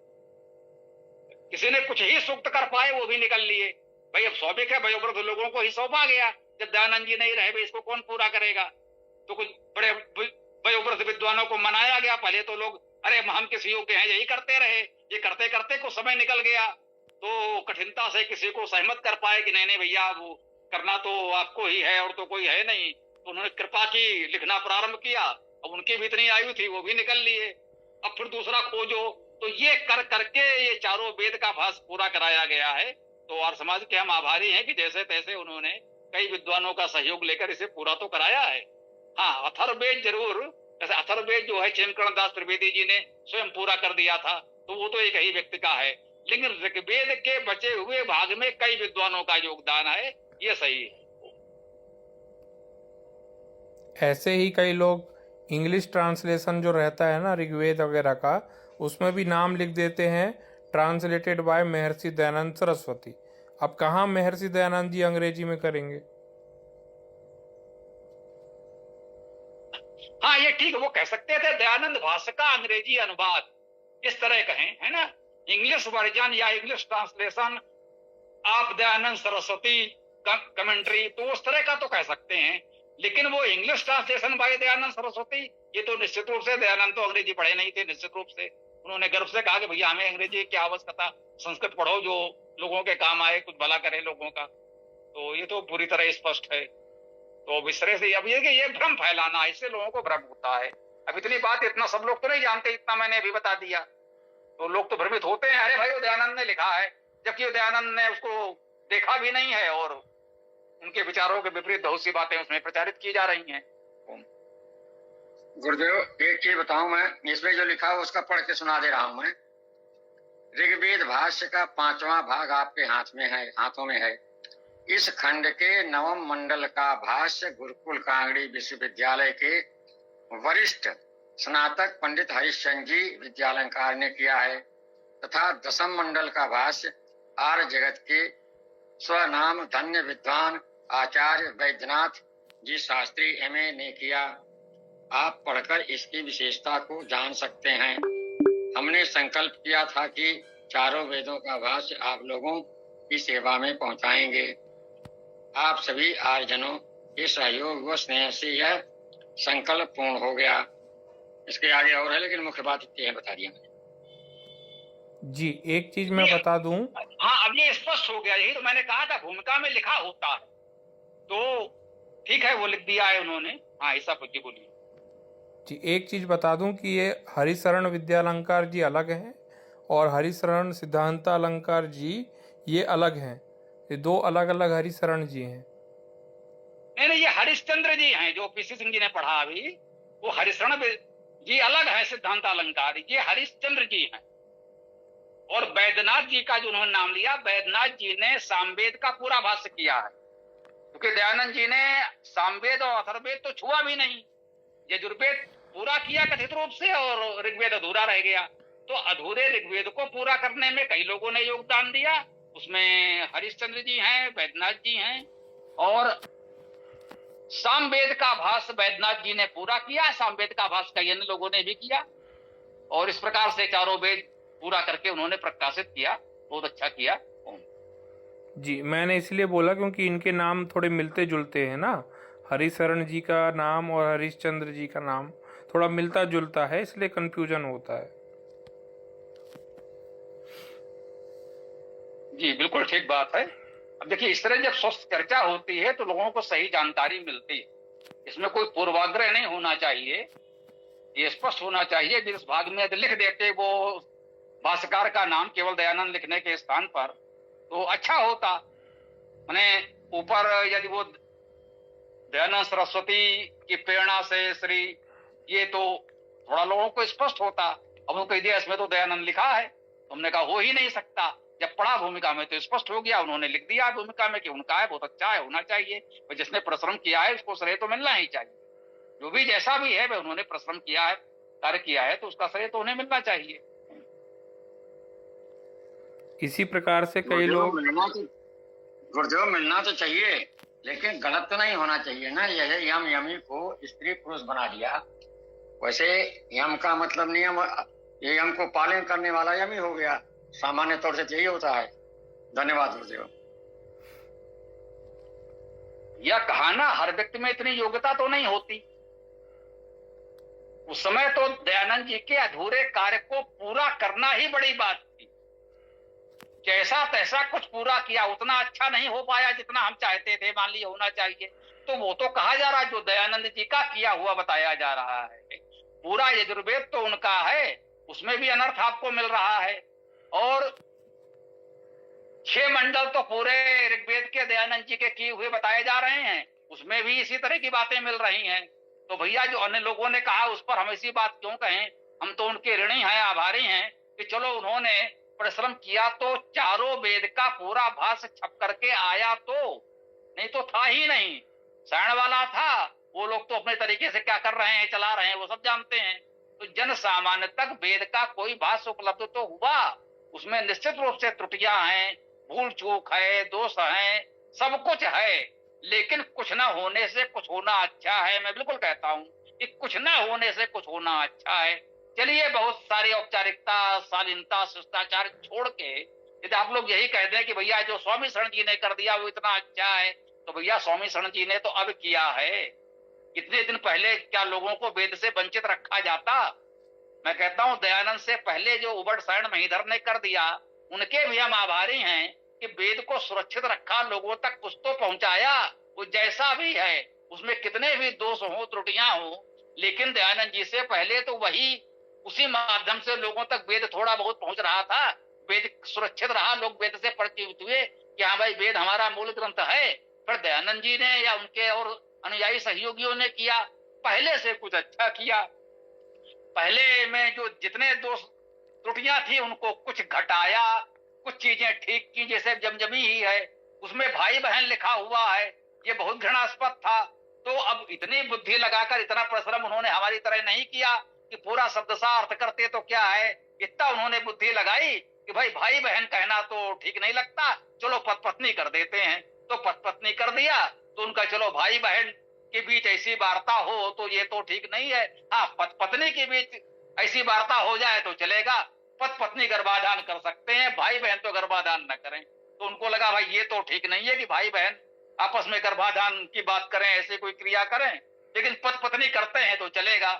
Speaker 1: किसी ने कुछ ही सूक्त कर पाए वो भी निकल लिए। भाई अब स्वाभाविक है, वयोवृद्ध लोगों को ही सौंपा गया। जब दयानंद जी नहीं रहे भाई इसको कौन पूरा करेगा, तो कुछ बड़े वयोवृद्ध विद्वानों को मनाया गया। पहले तो लोग अरे हम किसी योग्य हैं, यही करते रहे। ये करते करते कुछ समय निकल गया तो कठिनता से किसी को सहमत कर पाए कि नहीं नहीं भैया वो करना तो आपको ही है और तो कोई है नहीं। तो उन्होंने कृपा की, लिखना प्रारंभ किया। अब उनकी भी इतनी आयु थी, वो भी निकल लिए। अब फिर दूसरा खोजो, तो ये कर करके ये चारों वेद का भाष पूरा कराया गया है। तो आर्य समाज के हम आभारी हैं कि जैसे तैसे उन्होंने कई विद्वानों का सहयोग लेकर इसे पूरा तो कराया है। हाँ, अथर्ववेद जरूर, जैसे अथर्ववेद जो है क्षेमकर्ण दास त्रिवेदी जी ने स्वयं पूरा कर दिया था, तो वो तो एक ही व्यक्ति का है। लेकिन ऋग्वेद के बचे हुए भाग में कई विद्वानों का योगदान है, ये सही है।
Speaker 3: ऐसे ही कई लोग इंग्लिश ट्रांसलेशन जो रहता है ना ऋग्वेद वगैरह का, उसमें भी नाम लिख देते हैं ट्रांसलेटेड बाय महर्षि दयानंद सरस्वती। अब कहाँ महर्षि दयानंद जी अंग्रेजी में करेंगे?
Speaker 1: हाँ ये ठीक, वो कह सकते थे दयानंद भाष्य का अंग्रेजी अनुवाद, इस तरह कहें, है ना, इंग्लिश वर्जन या English translation of Dayanand Saraswati commentary, तो उस तरह का तो कह सकते हैं। लेकिन वो English translation bye Dayanand Saraswati, ये तो निश्चित रूप से दयानंद तो अंग्रेजी पढ़े नहीं थे। निश्चित रूप से उन्होंने गर्व से कहा कि भैया हमें अंग्रेजी की आवश्यकता, संस्कृत पढ़ो जो लोगों के काम आए, कुछ भला करे लोगों का। तो ये तो पूरी तरह स्पष्ट है। तो विस्तृत से अब ये भ्रम फैलाना, इससे लोगों को भ्रम होता है। अब इतनी बात इतना सब लोग तो नहीं जानते, इतना मैंने अभी बता दिया, तो लोग तो भ्रमित होते हैं। अरे भाई वो दयानंद ने लिखा है, जबकि दयानंद ने उसको देखा भी नहीं है और उनके विचारों के विपरीत बहुत सी बातें उसमें प्रचारित की जा रही हैं।
Speaker 2: गुरुदेव एक चीज बताऊं, मैं इसमें जो लिखा है उसका पढ़ के सुना दे रहा हूं मैं। ऋग्वेद भाष्य का 5वां भाग आपके हाथों में है। इस खंड के 9वें मंडल का भाष्य गुरुकुल कांगड़ी विश्वविद्यालय के वरिष्ठ स्नातक पंडित हरिश्चंद्र जी विद्यालंकार ने किया है, तथा 10वें मंडल का भाष्य आर्य जगत के स्वनाम धन्य विद्वान आचार्य वैद्यनाथ जी शास्त्री MA ने किया। आप पढ़कर इसकी विशेषता को जान सकते हैं। हमने संकल्प किया था कि चारों वेदों का भाष्य आप लोगों की सेवा में पहुंचाएंगे। आप सभी आर्यजनों के सहयोग व स्नेह से यह संकल्प पूर्ण हो गया। इसके आगे और है, लेकिन मुख्य बात इतनी है, बता दिया मैंने।
Speaker 3: जी एक चीज मैं बता दूं।
Speaker 1: हाँ, अब ये स्पष्ट हो गया। यही तो मैंने कहा था, भूमिका में लिखा होता है तो ठीक है, वो लिख दिया है उन्होंने। हाँ ऐसा बोलिए।
Speaker 3: जी, एक चीज़ बता दूं कि ये हरिशरण विद्यालंकार जी अलग हैं और हरिशरण सिद्धांतालंकार जी ये अलग हैं। ये दो अलग अलग हरिशरण जी हैं।
Speaker 1: नहीं नहीं, ये हरिश्चंद्र जी हैं जो पीसी सिंह जी ने पढ़ा अभी, वो हरिशरण जी अलग है सिद्धांत अलंकार, ये हरिश्चंद्र जी हैं। और वैद्यनाथ जी का जो उन्होंने नाम लिया, वैद्यनाथ जी ने सामवेद का पूरा भाष्य किया है, क्योंकि दयानंद जी ने सामवेद और अथर्ववेद तो छुआ भी नहीं, यजुर्वेद पूरा किया कथित रूप से और ऋग्वेद अधूरा रह गया। तो अधूरे ऋग्वेद को पूरा करने में कई लोगों ने योगदान दिया, उसमें हरिश्चंद्र जी हैं, वैद्यनाथ जी हैं, और सामवेद का भाष्य वैद्यनाथ जी ने पूरा किया, सामवेद का भाष्य कई अन्य लोगों ने भी किया, और इस प्रकार से चारों वेद पूरा करके उन्होंने प्रकाशित किया। बहुत अच्छा किया।
Speaker 3: जी, मैंने इसलिए बोला क्योंकि इनके नाम थोड़े मिलते जुलते हैं ना, हरिशरण जी का नाम और हरिश्चंद्र जी का नाम थोड़ा मिलता जुलता है, इसलिए कंफ्यूजन होता है।
Speaker 1: जी बिल्कुल ठीक बात है। अब देखिए, इस तरह जब स्वस्थ चर्चा होती है तो लोगों को सही जानकारी मिलती है, इसमें कोई पूर्वाग्रह नहीं होना चाहिए, ये स्पष्ट होना चाहिए। जिस भाग में यदि लिख देते वो भाष्यकार का नाम केवल दयानंद लिखने के स्थान पर तो अच्छा होता। मैंने ऊपर यदि वो दयानंद सरस्वती की प्रेरणा से श्री, ये तो थोड़ा लोगों को स्पष्ट होता। अब उनको दिया इसमें तो दयानंद लिखा है, तुमने कहा हो ही नहीं सकता। जब पढ़ा भूमिका में तो स्पष्ट हो गया, उन्होंने लिख दिया भूमिका में कि उनका है, बहुत अच्छा है, होना चाहिए। तो जिसने परिश्रम किया है उसको श्रेय तो मिलना ही चाहिए। जो भी जैसा भी है वह उन्होंने परिश्रम किया है, कार्य किया है, तो उसका श्रेय तो उन्हें मिलना चाहिए।
Speaker 3: इसी प्रकार से कई लोग
Speaker 2: गुरुदेव मिलना तो चाहिए, लेकिन गलत तो नहीं होना चाहिए ना। यह यम यमी को स्त्री पुरुष बना दिया, वैसे यम का मतलब नियम, ये यम को पालन करने वाला यमी हो गया। सामान्य तौर से यही होता है। धन्यवाद गुरुदेव।
Speaker 1: यह कहाना हर व्यक्ति में इतनी योग्यता तो नहीं होती। उस समय तो दयानंद जी के अधूरे कार्य को पूरा करना ही बड़ी बात थी। जैसा तैसा कुछ पूरा किया, उतना अच्छा नहीं हो पाया जितना हम चाहते थे, मान लिया होना चाहिए। तो वो तो कहा जा रहा है जो दयानंद जी का किया हुआ बताया जा रहा है। पूरा यजुर्वेद तो उनका है, उसमें भी अनर्थ आपको मिल रहा है, और 6 मंडल तो पूरे ऋग्वेद के दयानंद जी के किए हुए बताए जा रहे हैं, उसमें भी इसी तरह की बातें मिल रही हैं। तो भैया जो अन्य लोगों ने कहा उस पर हम ऐसी बात क्यों कहें? हम तो उनके ऋणी हैं, आभारी हैं कि चलो उन्होंने परिश्रम किया तो चारों वेद का पूरा भाष्य छप करके आया, तो नहीं तो था ही नहीं, सायण वाला था। वो लोग तो अपने तरीके से क्या कर रहे हैं, चला रहे हैं, वो सब जानते हैं। तो जन सामान्य तक वेद का कोई भाष्य उपलब्ध तो हुआ, उसमें निश्चित रूप से त्रुटियां हैं, भूल चूक है, दोष है, सब कुछ है, लेकिन कुछ ना होने से कुछ होना अच्छा है। मैं बिल्कुल कहता हूं कि कुछ ना होने से कुछ होना अच्छा है। चलिए, बहुत सारी औपचारिकता, शालीनता, शिष्टाचार छोड़ के यदि आप लोग यही कहते हैं कि भैया जो स्वामी शरण जी ने कर दिया वो इतना अच्छा है, तो भैया स्वामी शरण जी ने तो अब किया है। इतने दिन पहले क्या लोगों को वेद से वंचित रखा जाता? मैं कहता हूं दयानंद से पहले जो उबड़ सायण महीधर ने कर दिया, उनके भी हम आभारी हैं कि वेद को सुरक्षित रखा, लोगों तक कुछ तो पहुंचाया। वो जैसा भी है, उसमें कितने भी दोष हो, त्रुटियां हो, लेकिन दयानंद जी से पहले तो वही, उसी माध्यम से लोगों तक वेद थोड़ा बहुत पहुंच रहा था, वेद सुरक्षित रहा, लोग वेद से परिचित हुए कि हाँ भाई वेद हमारा मूल ग्रंथ है। पर दयानंद जी ने या उनके और अनुयायी सहयोगियों ने किया, पहले से कुछ अच्छा किया। पहले में जो जितने दोष त्रुटियां थी उनको कुछ घटाया, कुछ चीजें ठीक की, जैसे जमजमी ही है, उसमें भाई बहन लिखा हुआ है, ये बहुत घृणास्पद था। तो अब इतनी बुद्धि लगाकर इतना परिश्रम उन्होंने हमारी तरह नहीं किया कि पूरा शब्द सा अर्थ करते तो क्या है, इतना उन्होंने बुद्धि लगाई कि भाई भाई बहन कहना तो ठीक नहीं लगता, चलो पत पत्नी कर देते हैं। तो पत पत्नी कर दिया, तो उनका चलो भाई बहन के बीच ऐसी वार्ता हो तो ये तो ठीक नहीं है। हाँ, पत पत्नी के बीच ऐसी वार्ता हो जाए तो चलेगा, पत पत्नी गर्भाधान कर सकते हैं, भाई बहन तो गर्भाधान न करें। तो उनको लगा भाई ये तो ठीक नहीं है कि भाई बहन आपस में गर्भाधान की बात करें, ऐसे कोई क्रिया करें, लेकिन पत पत्नी करते हैं तो चलेगा।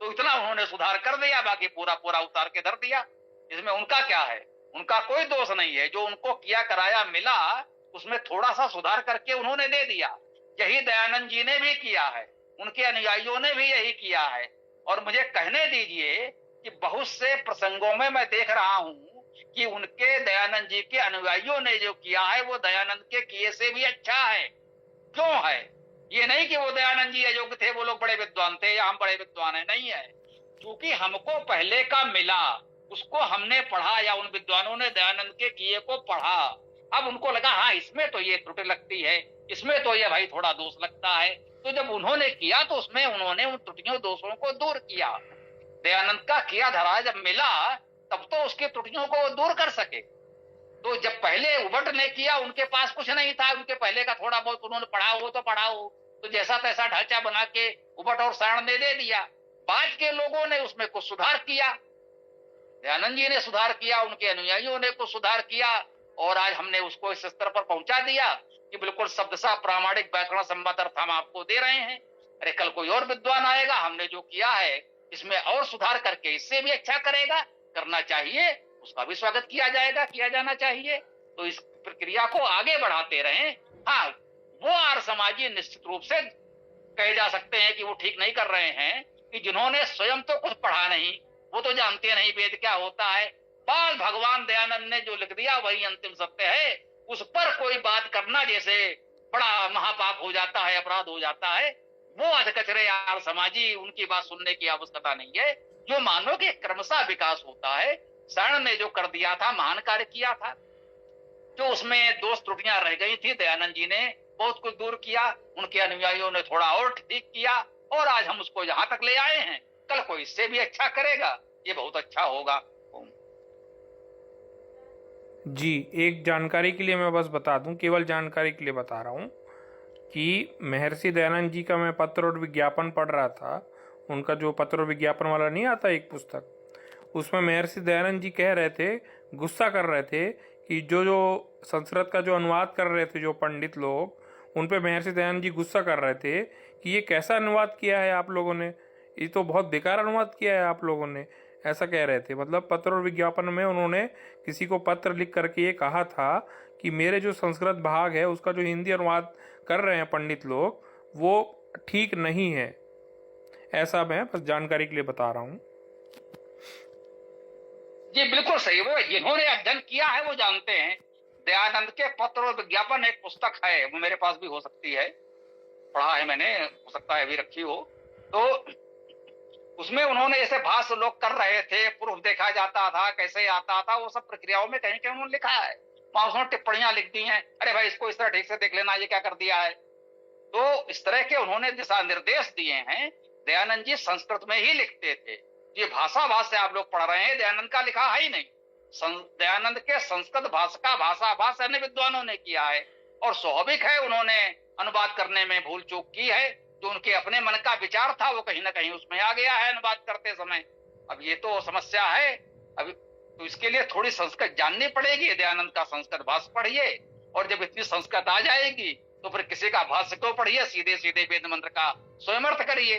Speaker 1: तो इतना उन्होंने सुधार कर दिया, बाकी पूरा पूरा उतार के धर दिया। इसमें उनका क्या है? उनका कोई दोष नहीं है, जो उनको किया कराया मिला उसमें थोड़ा सा सुधार करके उन्होंने दे दिया। यही दयानंद जी ने भी किया है, उनके अनुयायियों ने भी यही किया है। और मुझे कहने दीजिए कि बहुत से प्रसंगों में मैं देख रहा हूं कि उनके दयानंद जी के अनुयायियों ने जो किया है वो दयानंद के किए से भी अच्छा है। क्यों है? ये नहीं कि वो दयानंद जी अयोग्य थे, वो लोग बड़े विद्वान थे या हम बड़े विद्वान है, नहीं है। क्योंकि हमको पहले का मिला, उसको हमने पढ़ा या उन विद्वानों ने दयानंद के किए को पढ़ा। अब उनको लगा हाँ इसमें तो ये त्रुटि लगती है, इसमें तो ये भाई थोड़ा दोष लगता है। तो जब उन्होंने किया तो उसमें उन्होंने उन त्रुटियों दोषों को दूर किया। दयानंद का किया धरा जब मिला तब तो उसकी त्रुटियों को दूर कर सके। तो जब पहले उबट ने किया, उनके पास कुछ नहीं था, उनके पहले का थोड़ा बहुत उन्होंने पढ़ा हो तो पढ़ा हो, तो जैसा तैसा ढांचा बना के उबट और सारण ने दे दिया। बाद के लोगों ने उसमें कुछ सुधार किया, दयानंद जी ने सुधार किया, उनके अनुयायियों ने कुछ सुधार किया, और आज हमने उसको इस स्तर पर पहुंचा दिया कि बिल्कुल शब्दशः प्रामाणिक व्याकरण संबद्ध अर्थ हम आपको दे रहे हैं। अरे कल कोई और विद्वान आएगा, हमने जो किया है इसमें और सुधार करके इससे भी अच्छा करेगा, करना चाहिए, उसका भी स्वागत किया जाएगा, किया जाना चाहिए। तो इस प्रक्रिया को आगे बढ़ाते रहें। हाँ, वो आर्य समाजी निश्चित रूप से कहे जा सकते हैं कि वो ठीक नहीं कर रहे हैं कि जिन्होंने स्वयं तो कुछ पढ़ा नहीं, वो तो जानते नहीं वेद क्या होता है, बाल भगवान दयानंद ने जो लिख दिया वही अंतिम सत्य है, उस पर कोई बात करना जैसे बड़ा महापाप हो जाता है, अपराध हो जाता है। वो अधकचरे आर्य समाजी, उनकी बात सुनने की आवश्यकता नहीं है। जो मानो कि क्रमशः विकास होता है। शरण ने जो कर दिया था, महान कार्य किया था। जो उसमें दोष त्रुटियां रह गई थी, दयानंद जी ने बहुत कुछ दूर किया, उनके अनुयायियों ने थोड़ा और ठीक किया, और आज हम उसको यहां तक ले आए हैं। कल कोई इससे भी अच्छा करेगा, ये बहुत अच्छा होगा।
Speaker 3: जी, एक जानकारी के लिए मैं बस बता दूं, केवल जानकारी के लिए बता रहा हूं कि महर्षि दयानंद जी का मैं पत्र और विज्ञापन पढ़ रहा था। उनका जो पत्र और विज्ञापन वाला नहीं आता एक पुस्तक, उसमें महर्षि दयानंद जी कह रहे थे, गुस्सा कर रहे थे कि जो जो संस्कृत का जो अनुवाद कर रहे थे जो पंडित लोग, उन पे महर्षि दयानंद जी गुस्सा कर रहे थे कि ये कैसा अनुवाद किया है आप लोगों ने, ये तो बहुत बेकार अनुवाद किया है आप लोगों ने, ऐसा कह रहे थे। मतलब पत्र और विज्ञापन में उन्होंने किसी को पत्र लिख करके ये कहा था कि मेरे जो संस्कृत भाग है उसका जो हिंदी अनुवाद कर रहे हैं पंडित लोग, वो ठीक नहीं है। ऐसा मैं बस जानकारी के लिए बता रहा हूँ।
Speaker 1: जी बिल्कुल सही, वो जिन्होंने अध्ययन किया है वो जानते हैं। दयानंद के पत्र और विज्ञापन एक पुस्तक है, वो मेरे पास भी हो सकती है, पढ़ा है मैंने, हो सकता है अभी रखी हो। तो उसमें उन्होंने ऐसे भाष्य लोग कर रहे थे, प्रूफ देखा जाता था, कैसे आता था, वो सब प्रक्रियाओं में कहीं कहीं उन्होंने लिखा है। वहां उसने टिप्पणियां लिख दी हैं, अरे भाई इसको इस तरह ठीक से देख लेना, ये क्या कर दिया है। तो इस तरह के उन्होंने दिशा निर्देश दिए हैं। दयानंद जी संस्कृत में ही लिखते थे। ये भाषा भाष्य आप लोग पढ़ रहे हैं, दयानंद का लिखा है ही नहीं। दयानंद के संस्कृत भाषा का भाषा भाष्य अन्य विद्वानों ने किया है, और स्वाभाविक है उन्होंने अनुवाद करने में भूल चूक की है। जो उनके अपने मन का विचार था वो कहीं ना कहीं उसमें आ गया है अनुवाद करते समय। अब ये तो समस्या है। अब तो इसके लिए थोड़ी संस्कृत जाननी पड़ेगी। दयानंद का संस्कृत भाष्य पढ़िए, और जब इतनी संस्कृत आ जाएगी तो फिर किसी का भाष्य क्यों पढ़िए, सीधे सीधे वेद मंत्र का स्वयं अर्थ करिए।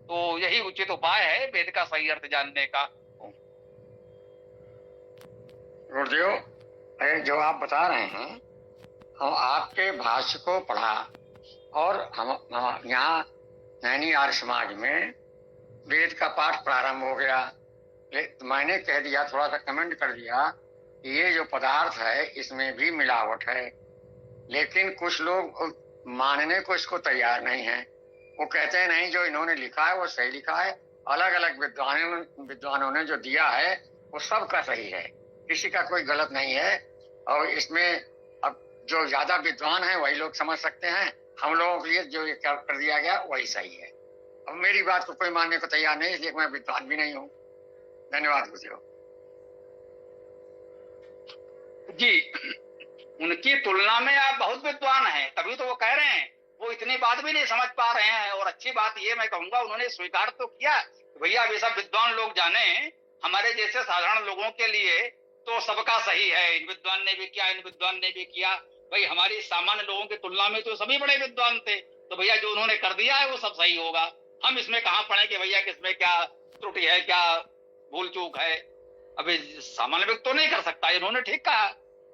Speaker 1: तो यही उचित उपाय है वेद का सही अर्थ जानने का।
Speaker 2: गुरुदेव, जो आप बता रहे हैं, हम आपके भाष्य को पढ़ा, और हम यहाँ नैनी आर्य समाज में वेद का पाठ प्रारंभ हो गया। तो मैंने कह दिया, थोड़ा सा कमेंट कर दिया कि ये जो पदार्थ है इसमें भी मिलावट है, लेकिन कुछ लोग मानने को इसको तैयार नहीं है। वो कहते हैं नहीं, जो इन्होंने लिखा है वो सही लिखा है, अलग अलग विद्वानों ने जो दिया है वो सबका सही है, किसी का कोई गलत नहीं है। और इसमें अब जो ज्यादा विद्वान है वही लोग समझ सकते हैं, हम लोगों के लिए जो ये कर दिया गया वही सही है। अब मेरी बात को कोई मानने को तैयार नहीं, इसलिए मैं विद्वान भी नहीं हूँ। धन्यवाद गुरुदेव
Speaker 1: जी। उनकी तुलना में आप बहुत विद्वान हैं, तभी तो वो कह रहे हैं। वो इतनी बात भी नहीं समझ पा रहे हैं। और अच्छी बात ये मैं कहूंगा, उन्होंने स्वीकार तो किया, भैया ये सब विद्वान लोग जाने, हमारे जैसे साधारण लोगों के लिए तो सबका सही है। इन विद्वान ने भी किया, इन विद्वान ने भी किया। भाई हमारी सामान्य लोगों की तुलना में तो सभी बड़े विद्वान थे, तो भैया जो उन्होंने कर दिया है वो सब सही होगा। हम इसमें कहाँ पढ़े कि भैया किसमें क्या त्रुटि है, क्या भूल चूक है। अभी सामान्य व्यक्ति तो नहीं कर सकता, इन्होंने ठीक कहा।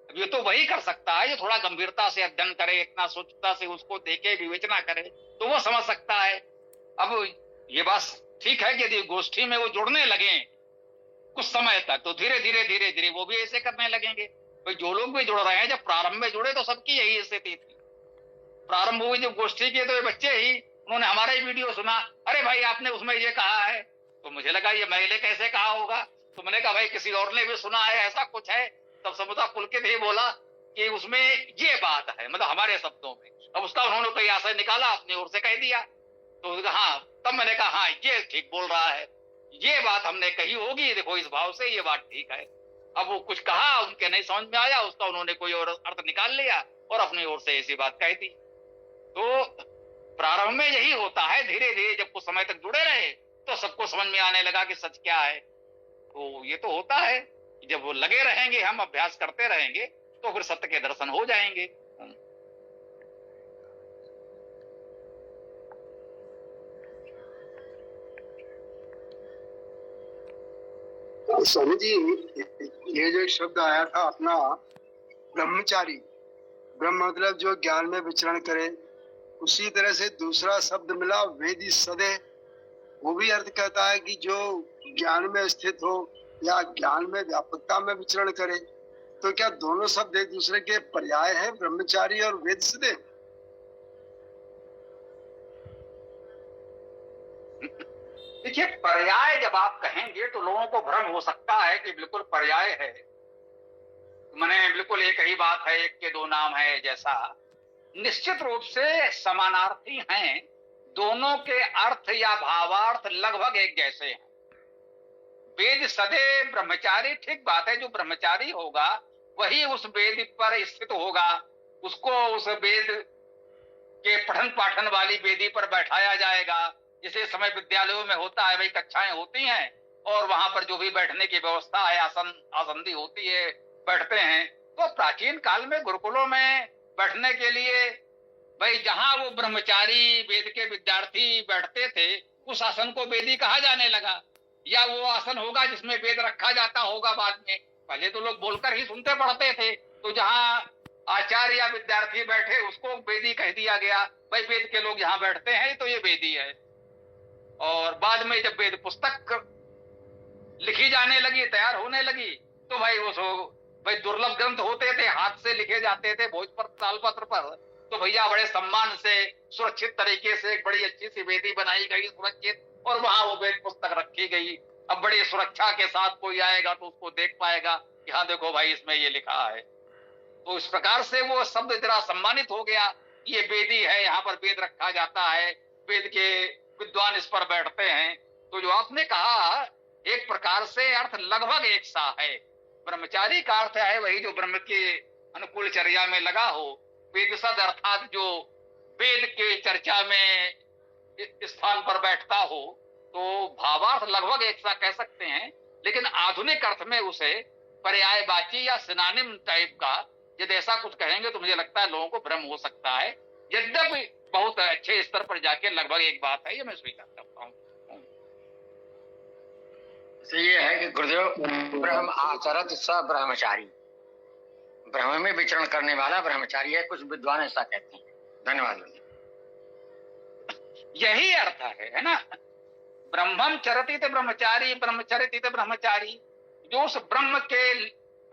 Speaker 1: अब ये तो वही कर सकता है जो थोड़ा गंभीरता से अध्ययन करे, इतना सोचता से उसको देखे, विवेचना करे, तो वो समझ सकता है। अब ये बात ठीक है कि यदि गोष्ठी में वो जुड़ने लगे कुछ समय तक तो धीरे धीरे वो भी ऐसे करने लगेंगे। भाई जो लोग भी जुड़ रहे हैं, जब प्रारंभ में जुड़े तो सबकी यही स्थिति थी। प्रारंभ हुई जब गोष्ठी की तो ये बच्चे ही, उन्होंने हमारा ही वीडियो सुना, अरे भाई आपने उसमें ये कहा है, तो मुझे लगा ये मैले कैसे कहा होगा। तो मैंने कहा भाई किसी और ने भी सुना है, ऐसा कुछ है। तब समुदा पुलकित ही बोला कि उसमें ये बात है, मतलब हमारे शब्दों में। अब उसका उन्होंने कोई आशय निकाला, अपनी ओर से कह दिया। तो हाँ, तब मैंने कहा हाँ ये ठीक बोल रहा है, ये बात हमने कही होगी, देखो इस भाव से ये बात ठीक है। अब वो कुछ कहा, उनके नहीं समझ में आया, उसका उन्होंने कोई और अर्थ निकाल लिया और अपनी ओर से ऐसी बात कही थी। तो प्रारंभ में यही होता है, धीरे धीरे जब कुछ समय तक जुड़े रहे तो सबको समझ में आने लगा कि सच क्या है। तो ये तो होता है, जब वो लगे रहेंगे, हम अभ्यास करते रहेंगे तो फिर सत्य के दर्शन हो जाएंगे।
Speaker 4: स्वामी जी, ये जो शब्द आया था अपना ब्रह्मचारी, ब्रह्म मतलब जो ज्ञान में विचरण करे, उसी तरह से दूसरा शब्द मिला वेदी सदे, वो भी अर्थ कहता है कि जो ज्ञान में स्थित हो या ज्ञान में व्यापकता में विचरण करे। तो क्या दोनों शब्द एक दूसरे के पर्याय हैं, ब्रह्मचारी और वेद सदे?
Speaker 1: देखिए, पर्याय जब आप कहेंगे तो लोगों को भ्रम हो सकता है कि बिल्कुल पर्याय है, माने बिल्कुल एक ही बात है, एक के दो नाम है जैसा। निश्चित रूप से समानार्थी हैं, दोनों के अर्थ या भावार्थ लगभग एक जैसे हैं। वेद सदे ब्रह्मचारी, ठीक बात है, जो ब्रह्मचारी होगा वही उस वेद पर स्थित होगा, उसको उस वेद के पठन पाठन वाली वेदी पर बैठाया जाएगा। जिसे समय विद्यालयों में होता है, वही कक्षाएं होती हैं और वहां पर जो भी बैठने की व्यवस्था है, आसंदी होती है, बैठते हैं। तो प्राचीन काल में गुरुकुलों में बैठने के लिए भाई जहां वो ब्रह्मचारी वेद के विद्यार्थी बैठते थे, उस आसन को वेदी कहा जाने लगा। या वो आसन होगा जिसमें वेद रखा जाता होगा बाद में। पहले तो लोग बोलकर ही सुनते पढ़ते थे, तो जहां आचार्य या विद्यार्थी बैठे उसको वेदी कह दिया गया, भाई वेद के लोग यहाँ बैठते हैं तो ये वेदी है। और बाद में जब वेद पुस्तक लिखी जाने लगी, तैयार होने लगी, तो भाई दुर्लभ ग्रंथ होते थे, हाथ से लिखे जाते थे भोज पर, तालपत्र पर, तो भैया बड़े सम्मान से सुरक्षित तरीके से एक बड़ी अच्छी सी वेदी बनाई गई, सुरक्षित, और वहां वो वेद पुस्तक रखी गई। अब बड़ी सुरक्षा के साथ कोई आएगा तो उसको देख पाएगा कि हाँ देखो भाई इसमें ये लिखा है। तो इस प्रकार से वो शब्द जरा सम्मानित हो गया, ये वेदी है, यहाँ पर वेद रखा जाता है, वेद के विद्वान इस पर बैठते हैं। तो जो आपने कहा एक प्रकार से अर्थ लगभग एक सा है। ब्रह्मचारी का अर्थ है वही जो ब्रह्म के अनुकूल चर्या में लगा हो। वेदसद अर्थात जो वेद के चर्चा में स्थान पर बैठता हो। तो भावार्थ लगभग एक सा कह सकते हैं, लेकिन आधुनिक अर्थ में उसे पर्यायवाची या सिनोनिम टाइप का यदि ऐसा कुछ कहेंगे तो मुझे लगता है लोगों को भ्रम हो सकता है। यद्यपि बहुत अच्छे स्तर पर जाके लगभग एक बात है, ये मैं स्वीकार करता हूँ।
Speaker 2: तो ये है कि गुरुदेव ब्रह्म आचरत स ब्रह्मचारी, ब्रह्म में विचरण करने वाला ब्रह्मचारी है, कुछ विद्वान ऐसा कहते हैं। धन्यवाद।
Speaker 1: यही अर्थ है ना, ब्रह्मम चरति ते ब्रह्मचारी, ब्रह्मचरित ते ब्रह्मचारी। जो उस ब्रह्म के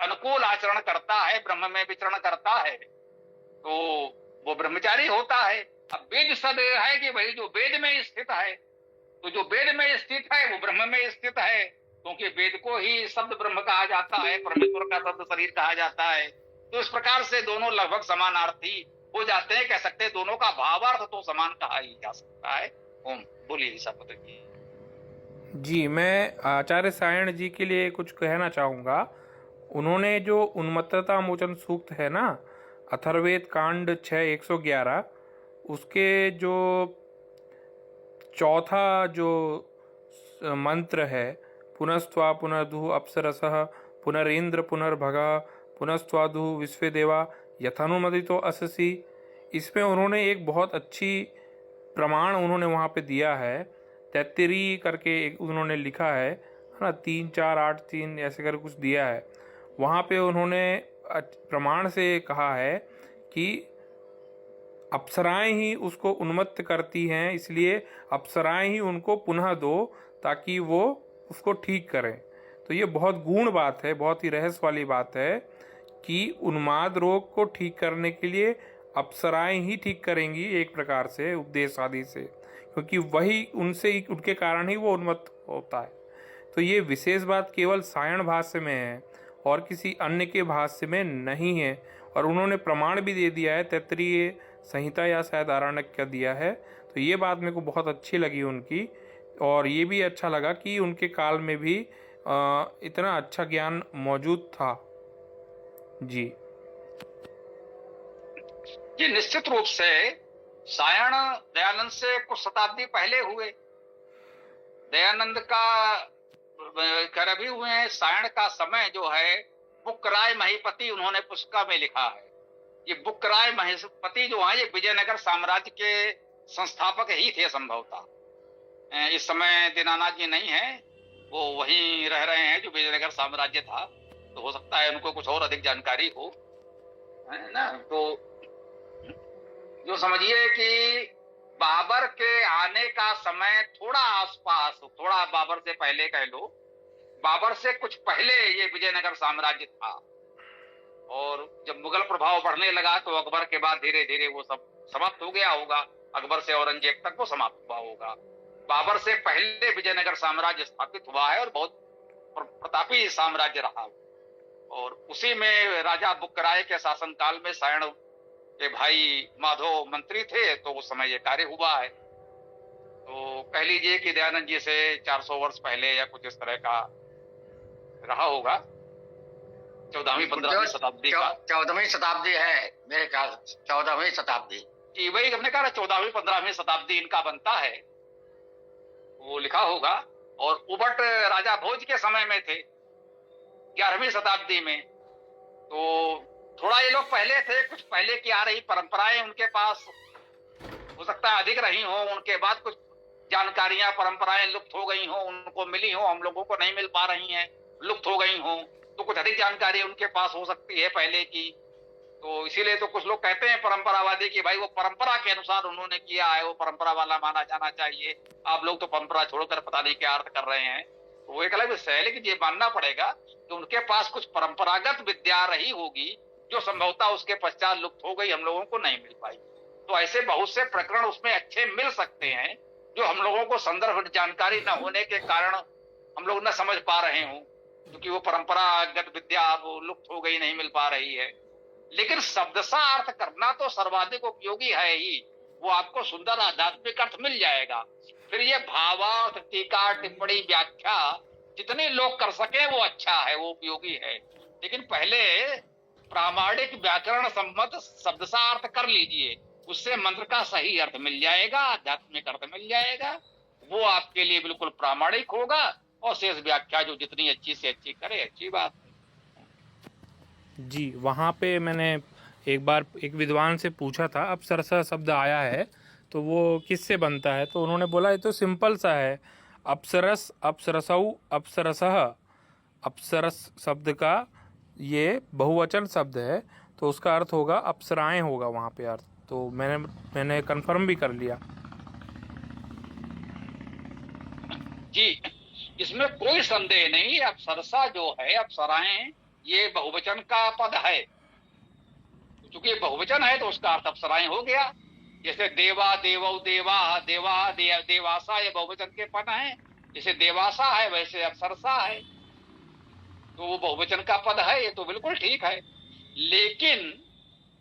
Speaker 1: अनुकूल आचरण करता है, ब्रह्म में विचरण करता है, तो वो ब्रह्मचारी होता है। अब वेद सद है कि भाई जो वेद में स्थित है, तो जो वेद में स्थित है वो ब्रह्म में स्थित है, क्योंकि वेद को ही शब्द ब्रह्म कहा जाता है, परमेश्वर का शब्द शरीर कहा जाता है। तो इस प्रकार से दोनों लगभग समानार्थी हो जाते हैं, कह सकते हैं दोनों का भावार्थ तो समान कहा ही जा सकता है। ओम बोलिए ईसापति
Speaker 3: जी। मैं आचार्य सायण जी के लिए कुछ कहना चाहूँगा। उन्होंने जो उन्मत्तता मोचन सूक्त है ना, अथर्ववेद कांड 6:111, उसके जो चौथा जो मंत्र है, पुनस्त्वा पुनर्दुः अप्सरसः पुनरेन्द्र पुनर्भगः पुनस्त्वादुः विश्वेदेवा यथानुमोदितो अससि, इसमें उन्होंने एक बहुत अच्छी प्रमाण उन्होंने वहाँ पे दिया है। तैत्तिरी करके एक उन्होंने लिखा है ना, 3, 4, 8, 3 ऐसे कर कुछ दिया है। वहाँ पे उन्होंने प्रमाण से कहा है कि अप्सराएं ही उसको उन्मत्त करती हैं, इसलिए अप्सराएं ही उनको पुनः दो ताकि वो उसको ठीक करें। तो ये बहुत गूढ़ बात है, बहुत ही रहस्य वाली बात है कि उन्माद रोग को ठीक करने के लिए अप्सराएं ही ठीक करेंगी एक प्रकार से उपदेश आदि से, क्योंकि वही उनसे ही, उनके कारण ही वो उन्मत्त होता है। तो ये विशेष बात केवल सायण भाष्य में है और किसी अन्य के भाष्य में नहीं है। और उन्होंने प्रमाण भी दे दिया है, तैत्तरीय संहिता या शायद आरण्यक दिया है। तो ये बात मेरे को बहुत अच्छी लगी उनकी, और ये भी अच्छा लगा कि उनके काल में भी इतना अच्छा ज्ञान मौजूद था। जी
Speaker 1: जी, निश्चित रूप से सायण दयानंद से कुछ शताब्दी पहले हुए। दयानंद का कर भी हुए हैं। सायण का समय जो है बुक्कराय महिपति उन्होंने पुस्तिका में लिखा है। ये बुक्कराय महिपति जो है ये विजयनगर साम्राज्य के संस्थापक ही थे संभवतः। इस समय दीनानाथ जी नहीं है, वो वहीं रह रहे हैं जो विजयनगर साम्राज्य था। तो हो सकता है उनको कुछ और अधिक जानकारी हो, है ना। तो जो समझिए कि बाबर के आने का समय थोड़ा आसपास, थोड़ा बाबर से पहले कह लो, बाबर से कुछ पहले ये विजयनगर साम्राज्य था। और जब मुगल प्रभाव बढ़ने लगा तो अकबर के बाद धीरे धीरे वो सब समाप्त हो गया होगा। अकबर से औरंगजेब तक वो समाप्त हुआ होगा। बाबर से पहले विजयनगर साम्राज्य स्थापित हुआ है और बहुत प्रतापी साम्राज्य रहा। और उसी में राजा बुक्कराय के शासनकाल में सायण के भाई माधव मंत्री थे, तो उस समय ये कार्य हुआ है। तो कह लीजिए कि दयानंद जी से 400 वर्ष पहले या कुछ इस तरह का रहा होगा। 14वीं 15वीं शताब्दी का,
Speaker 2: 14वीं शताब्दी है मेरे ख्याल, 14वीं शताब्दी।
Speaker 1: कि वही हमने कहा 14वीं 15वीं शताब्दी इनका बनता है, वो लिखा होगा। और उबट राजा भोज के समय में थे 11वीं शताब्दी में। तो थोड़ा ये लोग पहले थे, कुछ पहले की आ रही परंपराएं उनके पास हो सकता है अधिक रही हो। उनके बाद कुछ जानकारियां, परंपराएं लुप्त हो गई हो, उनको मिली हो, हम लोगों को नहीं मिल पा रही हैं, लुप्त हो गई हो। तो कुछ अधिक जानकारी उनके पास हो सकती है पहले की। तो इसीलिए तो कुछ लोग कहते हैं परंपरावादी कि भाई वो परंपरा के अनुसार उन्होंने किया है, वो परंपरा वाला माना जाना चाहिए। आप लोग तो परंपरा छोड़कर पता नहीं क्या अर्थ कर रहे हैं। तो वो एक अलग विषय है, लेकिन ये मानना पड़ेगा कि उनके पास कुछ परंपरागत विद्या रही होगी जो संभवतः उसके पश्चात लुप्त हो गई, हम लोगों को नहीं मिल पाई। तो ऐसे बहुत से प्रकरण उसमें अच्छे मिल सकते हैं जो हम लोगों को संदर्भ जानकारी न होने के कारण हम लोग न समझ पा रहे हों, क्योंकि वो परंपरागत विद्या वो लुप्त हो गई, नहीं मिल पा रही है। लेकिन शब्दशः अर्थ करना तो सर्वाधिक उपयोगी है ही। वो आपको सुंदर आध्यात्मिक अर्थ मिल जाएगा। फिर ये भावार्थ, टीका, टिप्पणी, व्याख्या जितने लोग कर सके वो अच्छा है, वो उपयोगी है। लेकिन पहले प्रामाणिक व्याकरण सम्मत शब्दशः अर्थ कर लीजिए, उससे मंत्र का सही अर्थ मिल जाएगा, आध्यात्मिक अर्थ मिल जाएगा। वो आपके लिए बिल्कुल प्रामाणिक होगा। और शेष व्याख्या जो जितनी अच्छी से अच्छी करे, अच्छी बात है।
Speaker 3: जी, वहाँ पे मैंने एक बार एक विद्वान से पूछा था, अप्सरसा शब्द आया है तो वो किससे बनता है, तो उन्होंने बोला ये तो सिंपल सा है, अप्सरस, अप्सरसऊ, अप्सरसः। अप्सरस शब्द का ये बहुवचन शब्द है, तो उसका अर्थ होगा अप्सराएं होगा वहाँ पे अर्थ। तो मैंने कंफर्म भी कर लिया।
Speaker 1: जी, इसमें कोई संदेह नहीं। अप्सरसा जो है, अप्सराएं, ये बहुवचन का पद है। क्योंकि बहुवचन है तो उसका अर्थ अप्सराएं हो गया। जैसे देवा, देवौ, देवा, देवा, देवासा, ये बहुवचन के पद हैं। जैसे देवासा है वैसे अप्सरसा है, तो वो बहुवचन का पद है, ये तो बिल्कुल ठीक है। लेकिन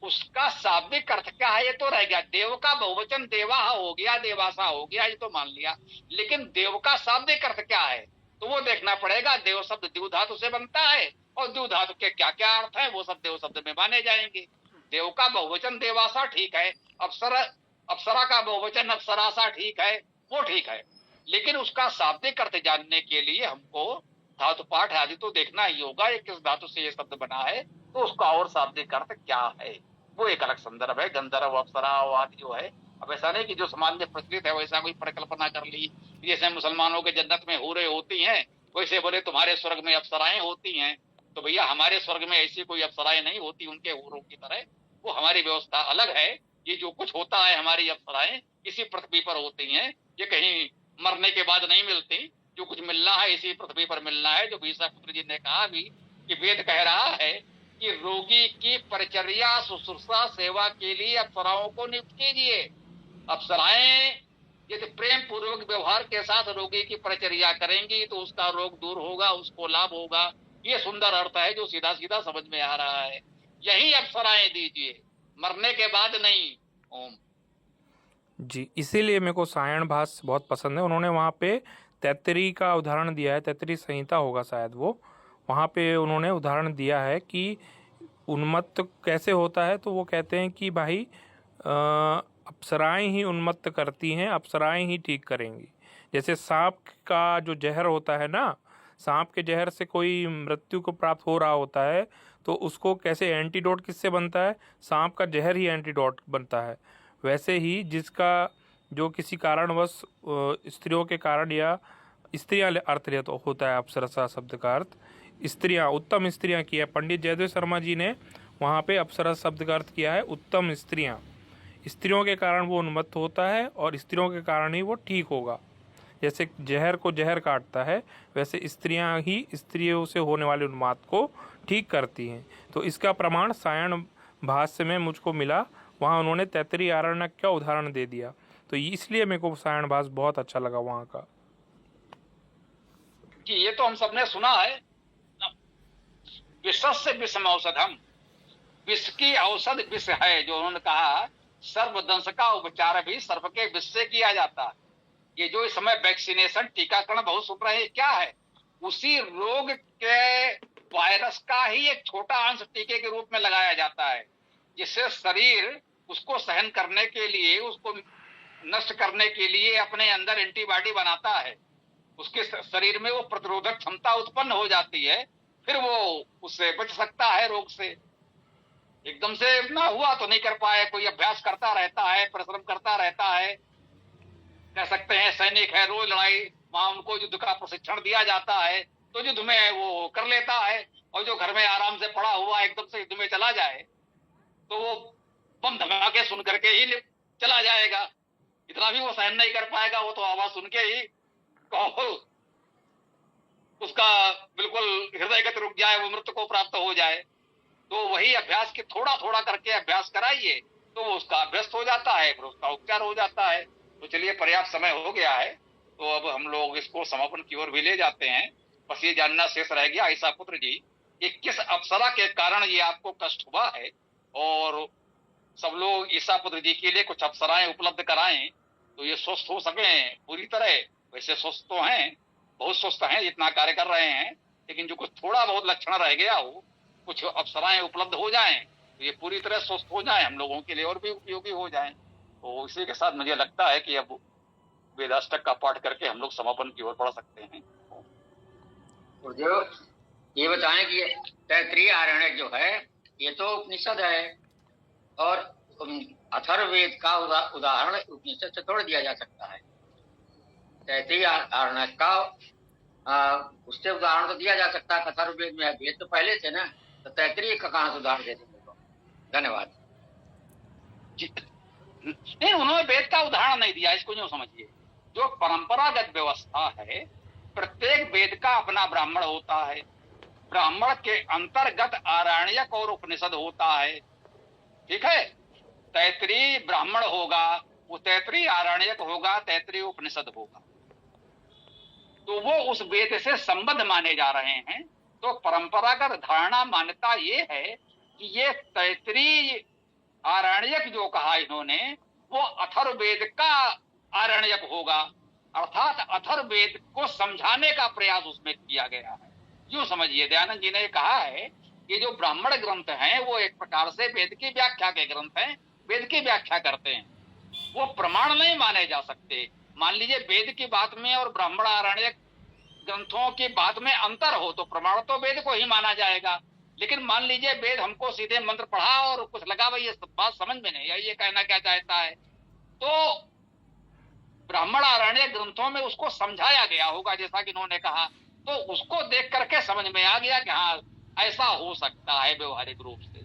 Speaker 1: उसका शाब्दिक अर्थ क्या है ये तो रह गया। देव का बहुवचन देवा हो गया, देवासा हो गया, ये तो मान लिया। लेकिन देव का शाब्दिक अर्थ क्या है तो वो देखना पड़ेगा। देव शब्द द्यू धातु से बनता है और द्यू धातु के क्या क्या अर्थ है वो सब देव शब्द में माने जाएंगे। देव का बहुवचन देवासा ठीक है, अप्सरा का बहुवचन अप्सरासा ठीक है, वो ठीक है। लेकिन उसका शाब्दिक अर्थ जानने के लिए हमको धातु पाठ आदि तो देखना ही होगा, ये किस धातु से ये शब्द बना है, तो उसका और शाब्दिक अर्थ क्या है वो एक अलग संदर्भ है। गंधर्व, अप्सरा आदि जो है, अब ऐसा नहीं कि जो सामान्य प्रचलित है वैसा कोई परिकल्पना कर ली। जैसे मुसलमानों के जन्नत में हूरें होती हैं, वैसे बोले तुम्हारे स्वर्ग में अप्सराएं होती हैं। तो भैया हमारे स्वर्ग में ऐसी कोई अप्सराएं नहीं होती उनके हूरों की तरह, वो हमारी व्यवस्था अलग है। ये जो कुछ होता है हमारी अप्सराएं किसी पृथ्वी पर होती हैं, ये कहीं मरने के बाद नहीं मिलती। जो कुछ मिलना है इसी पृथ्वी पर मिलना है। जो ईसा पुत्र जी ने कहा भी कि वेद कह रहा है कि रोगी की परिचर्या, शुश्रूषा, सेवा के लिए अप्सराओं को नियुक्त कीजिए। अप्सराएं यदि प्रेम पूर्वक व्यवहार के साथ रोगी की परिचर्या करेंगी तो उसका रोग दूर होगा, उसको लाभ होगा। ये सुंदर अर्थ है जो सीधा सीधा समझ में आ रहा है। यही अप्सराएं दीजिए, मरने के बाद नहीं। ओम
Speaker 3: जी, इसीलिए मेरे को सायण भास बहुत पसंद है। उन्होंने वहाँ पे तैत्तरी का उदाहरण दिया है, तैत्तरी संहिता होगा शायद वो, वहाँ पे उन्होंने उदाहरण दिया है कि उन्मत्त कैसे होता है। तो वो कहते हैं कि भाई अप्सराएं ही उन्मत्त करती हैं, अप्सराएं ही ठीक करेंगी। जैसे सांप का जो जहर होता है ना, सांप के जहर से कोई मृत्यु को प्राप्त हो रहा होता है तो उसको कैसे एंटीडोट किससे बनता है, सांप का जहर ही एंटीडोट बनता है। वैसे ही जिसका जो किसी कारणवश स्त्रियों के कारण, या स्त्रियां अर्थ लिया तो होता है अप्सरसा शब्द का अर्थ स्त्रियां, उत्तम स्त्रियां किया। पंडित जयदेव शर्मा जी ने वहाँ पे अप्सरस शब्द का अर्थ किया है उत्तम स्त्रियां। स्त्रियों के कारण वो उन्मत्त होता है और स्त्रियों के कारण ही वो ठीक होगा। जैसे जहर को जहर काटता है वैसे स्त्रियां ही स्त्रियों से होने वाले उन्माद को ठीक करती हैं। तो इसका प्रमाण सायण भाष्य में मुझको मिला, वहाँ उन्होंने तैत्तरी आरण्यक का उदाहरण दे दिया। तो इसलिए मेरे को सायण भाष्य बहुत अच्छा लगा वहाँ का।
Speaker 1: कि ये तो हम सबने सुना है, विषस्य विषम औषधम, विष की औषध विष है। जो उन्होंने कहा सर्वदंश का उपचार भी सर्प के विष से किया जाता है। ये जो इस समय वैक्सीनेशन, टीकाकरण बहुत सुन रहे हैं, क्या है? उसी रोग के वायरस का ही एक छोटा अंश टीके के रूप में लगाया जाता है, जिससे शरीर उसको सहन करने के लिए, उसको नष्ट करने के लिए अपने अंदर एंटीबॉडी बनाता है। उसके शरीर में वो प्रतिरोधक क्षमता उत्पन्न हो जाती है, फिर वो उससे बच सकता है रोग से। एकदम से ना हुआ तो नहीं कर पाए, कोई अभ्यास करता रहता है, परिश्रम करता रहता है। कह सकते हैं सैनिक है, रोज लड़ाई, वहां उनको युद्ध का प्रशिक्षण दिया जाता है तो युद्ध में वो कर लेता है। और जो घर में आराम से पड़ा हुआ एकदम से युद्ध में चला जाए तो वो बम धमाके सुन करके ही चला जाएगा। इतना भी वो सहन नहीं कर पाएगा, वो तो आवाज सुन के ही उसका बिल्कुल हृदयगत रुक जाए, वो मृत्यु को प्राप्त हो जाए। तो वही अभ्यास की थोड़ा थोड़ा करके अभ्यास कराइए तो वो उसका अभ्यस्त हो जाता है, फिर उसका उपचार हो जाता है। तो चलिए, पर्याप्त समय हो गया है तो अब हम लोग इसको समापन की ओर भी ले जाते हैं। बस ये जानना शेष रह गया, ईसा पुत्र जी, ये किस अप्सरा के कारण ये आपको कष्ट हुआ है, और सब लोग ईसा पुत्र जी के लिए कुछ अप्सराएं उपलब्ध कराएं तो ये स्वस्थ हो सके पूरी तरह। वैसे स्वस्थ तो हैं, बहुत स्वस्थ हैं, इतना कार्य कर रहे हैं, लेकिन जो कुछ थोड़ा बहुत लक्षण रह गया हो, कुछ अप्सराएं उपलब्ध हो जाएं तो ये पूरी तरह स्वस्थ हो जाएं, हम लोगों के लिए और भी उपयोगी हो जाएं। तो इसी के साथ मुझे लगता है कि अब वेदाष्टक का पाठ करके हम लोग समापन की ओर बढ़ सकते हैं।
Speaker 2: तो जो ये बताएं कि तैत्तरीय आरण्यक जो है ये तो उपनिषद है, और अथर्ववेद का उदाहरण उपनिषद से थोड़ा दिया जा सकता है। तैत्तरीय आरण्यक का उससे उदाहरण तो दिया जा सकता है, अथर्ववेद में है, वेद तो पहले थे ना, तो तैत्तरीय का कहाँ से उदाहरण दे सकते? धन्यवाद।
Speaker 1: नहीं, उन्होंने वेद का उदाहरण नहीं दिया, इसको यूं समझिए। जो परंपरागत व्यवस्था है, प्रत्येक वेद का अपना ब्राह्मण होता है, ब्राह्मण के अंतर्गत आरण्यक और उपनिषद होता है। ठीक है, तैत्तरीय ब्राह्मण होगा, वो तैत्तरीय आरण्यक होगा, तैत्तरीय उपनिषद होगा, तो वो उस वेद से संबद्ध माने जा रहे हैं। तो परंपरागत धारणा मान्यता ये है कि ये तैत्तरीय आरण्यक जो कहा इन्होंने वो अथर्ववेद का आरण्यक होगा, अर्थात अथर्ववेद को समझाने का प्रयास उसमें किया गया है। यूं समझिए, दयानंद जी ने कहा है कि जो ब्राह्मण ग्रंथ हैं वो एक प्रकार से वेद की व्याख्या के ग्रंथ हैं, वेद की व्याख्या करते हैं, वो प्रमाण नहीं माने जा सकते। मान लीजिए वेद की बात में और ब्राह्मण आरण्यक ग्रंथों की बात में अंतर हो तो प्रमाण तो वेद को ही माना जाएगा। लेकिन मान लीजिए वेद हमको सीधे मंत्र पढ़ा और कुछ लगा भाई ये बात समझ में नहीं आई, ये कहना क्या चाहता है, तो ब्राह्मण आरण्यक ग्रंथों में उसको समझाया गया होगा जैसा कि इन्होंने कहा, तो उसको देख करके समझ में आ गया कि हाँ ऐसा हो सकता है व्यवहारिक रूप से।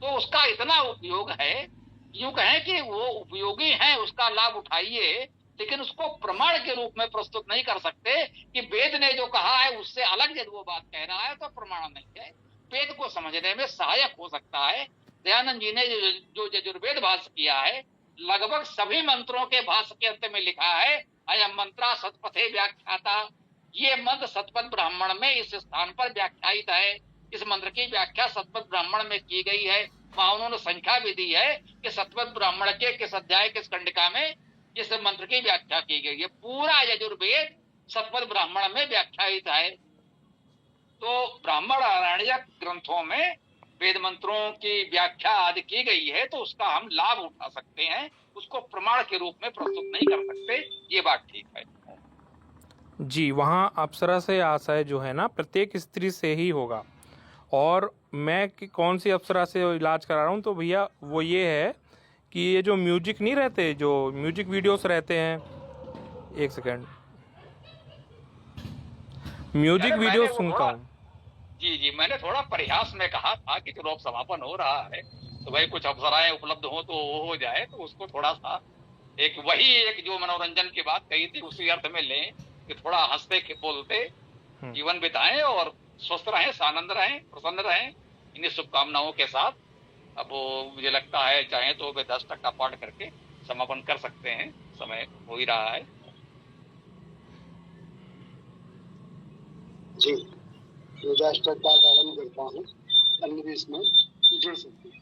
Speaker 1: तो उसका इतना उपयोग है, यूं कहें कि वो उपयोगी है, उसका लाभ उठाइए लेकिन उसको प्रमाण के रूप में प्रस्तुत नहीं कर सकते कि वेद ने जो कहा है उससे अलग यदि वो बात कह रहा है तो प्रमाण नहीं है। वेद को समझने में सहायक हो सकता है। दयानंद जी ने जो यजुर्वेद भाष्य किया है, लगभग सभी मंत्रों के भाष्य के अंत में लिखा है अयम मंत्रा सतपथे व्याख्याता। ये मंत्र सतपथ ब्राह्मण में इस स्थान पर व्याख्यायित है। इस मंत्र की व्याख्या सतपथ ब्राह्मण में की गई है। वहां उन्होंने संख्या भी दी है कि सतपथ ब्राह्मण के किस अध्याय किस कंडिका में इस मंत्र की व्याख्या की गई है। पूरा यजुर्वेद सतपथ ब्राह्मण में व्याख्यायित है। तो ब्राह्मण आरण्यक ग्रंथों में वेद मंत्रों की व्याख्या आदि की गई है, तो उसका हम लाभ उठा सकते हैं, उसको प्रमाण के रूप में प्रस्तुत नहीं कर सकते, ये बात ठीक है।
Speaker 3: जी, वहाँ अप्सरा से आशय जो है ना प्रत्येक स्त्री से ही होगा। और मैं कि कौन सी अप्सरा से इलाज करा रहा हूँ, तो भैया वो ये है कि ये जो म्यूजिक नहीं रहते, जो म्यूजिक वीडियोस रहते हैं, एक सेकेंड, म्यूजिक वीडियो सुनता हूँ।
Speaker 1: जी, मैंने थोड़ा प्रयास में कहा था कि चलो अब समापन हो रहा है तो भाई कुछ अप्सराएं उपलब्ध हो तो वो हो जाए, तो उसको थोड़ा सा एक जो मनोरंजन की बात कही थी उसी अर्थ में लें कि थोड़ा हंसते बोलते जीवन बिताएं और स्वस्थ रहें, आनंद रहें, प्रसन्न रहें, इन्हीं शुभकामनाओं के साथ। अब मुझे लगता है चाहे तो वे 10 टक्का पाठ करके समापन कर सकते हैं, समय हो ही रहा है।
Speaker 4: जी, 10 टक्का आरम्भ करता हूँ, अन्य भी इसमें जुड़ सकते हैं।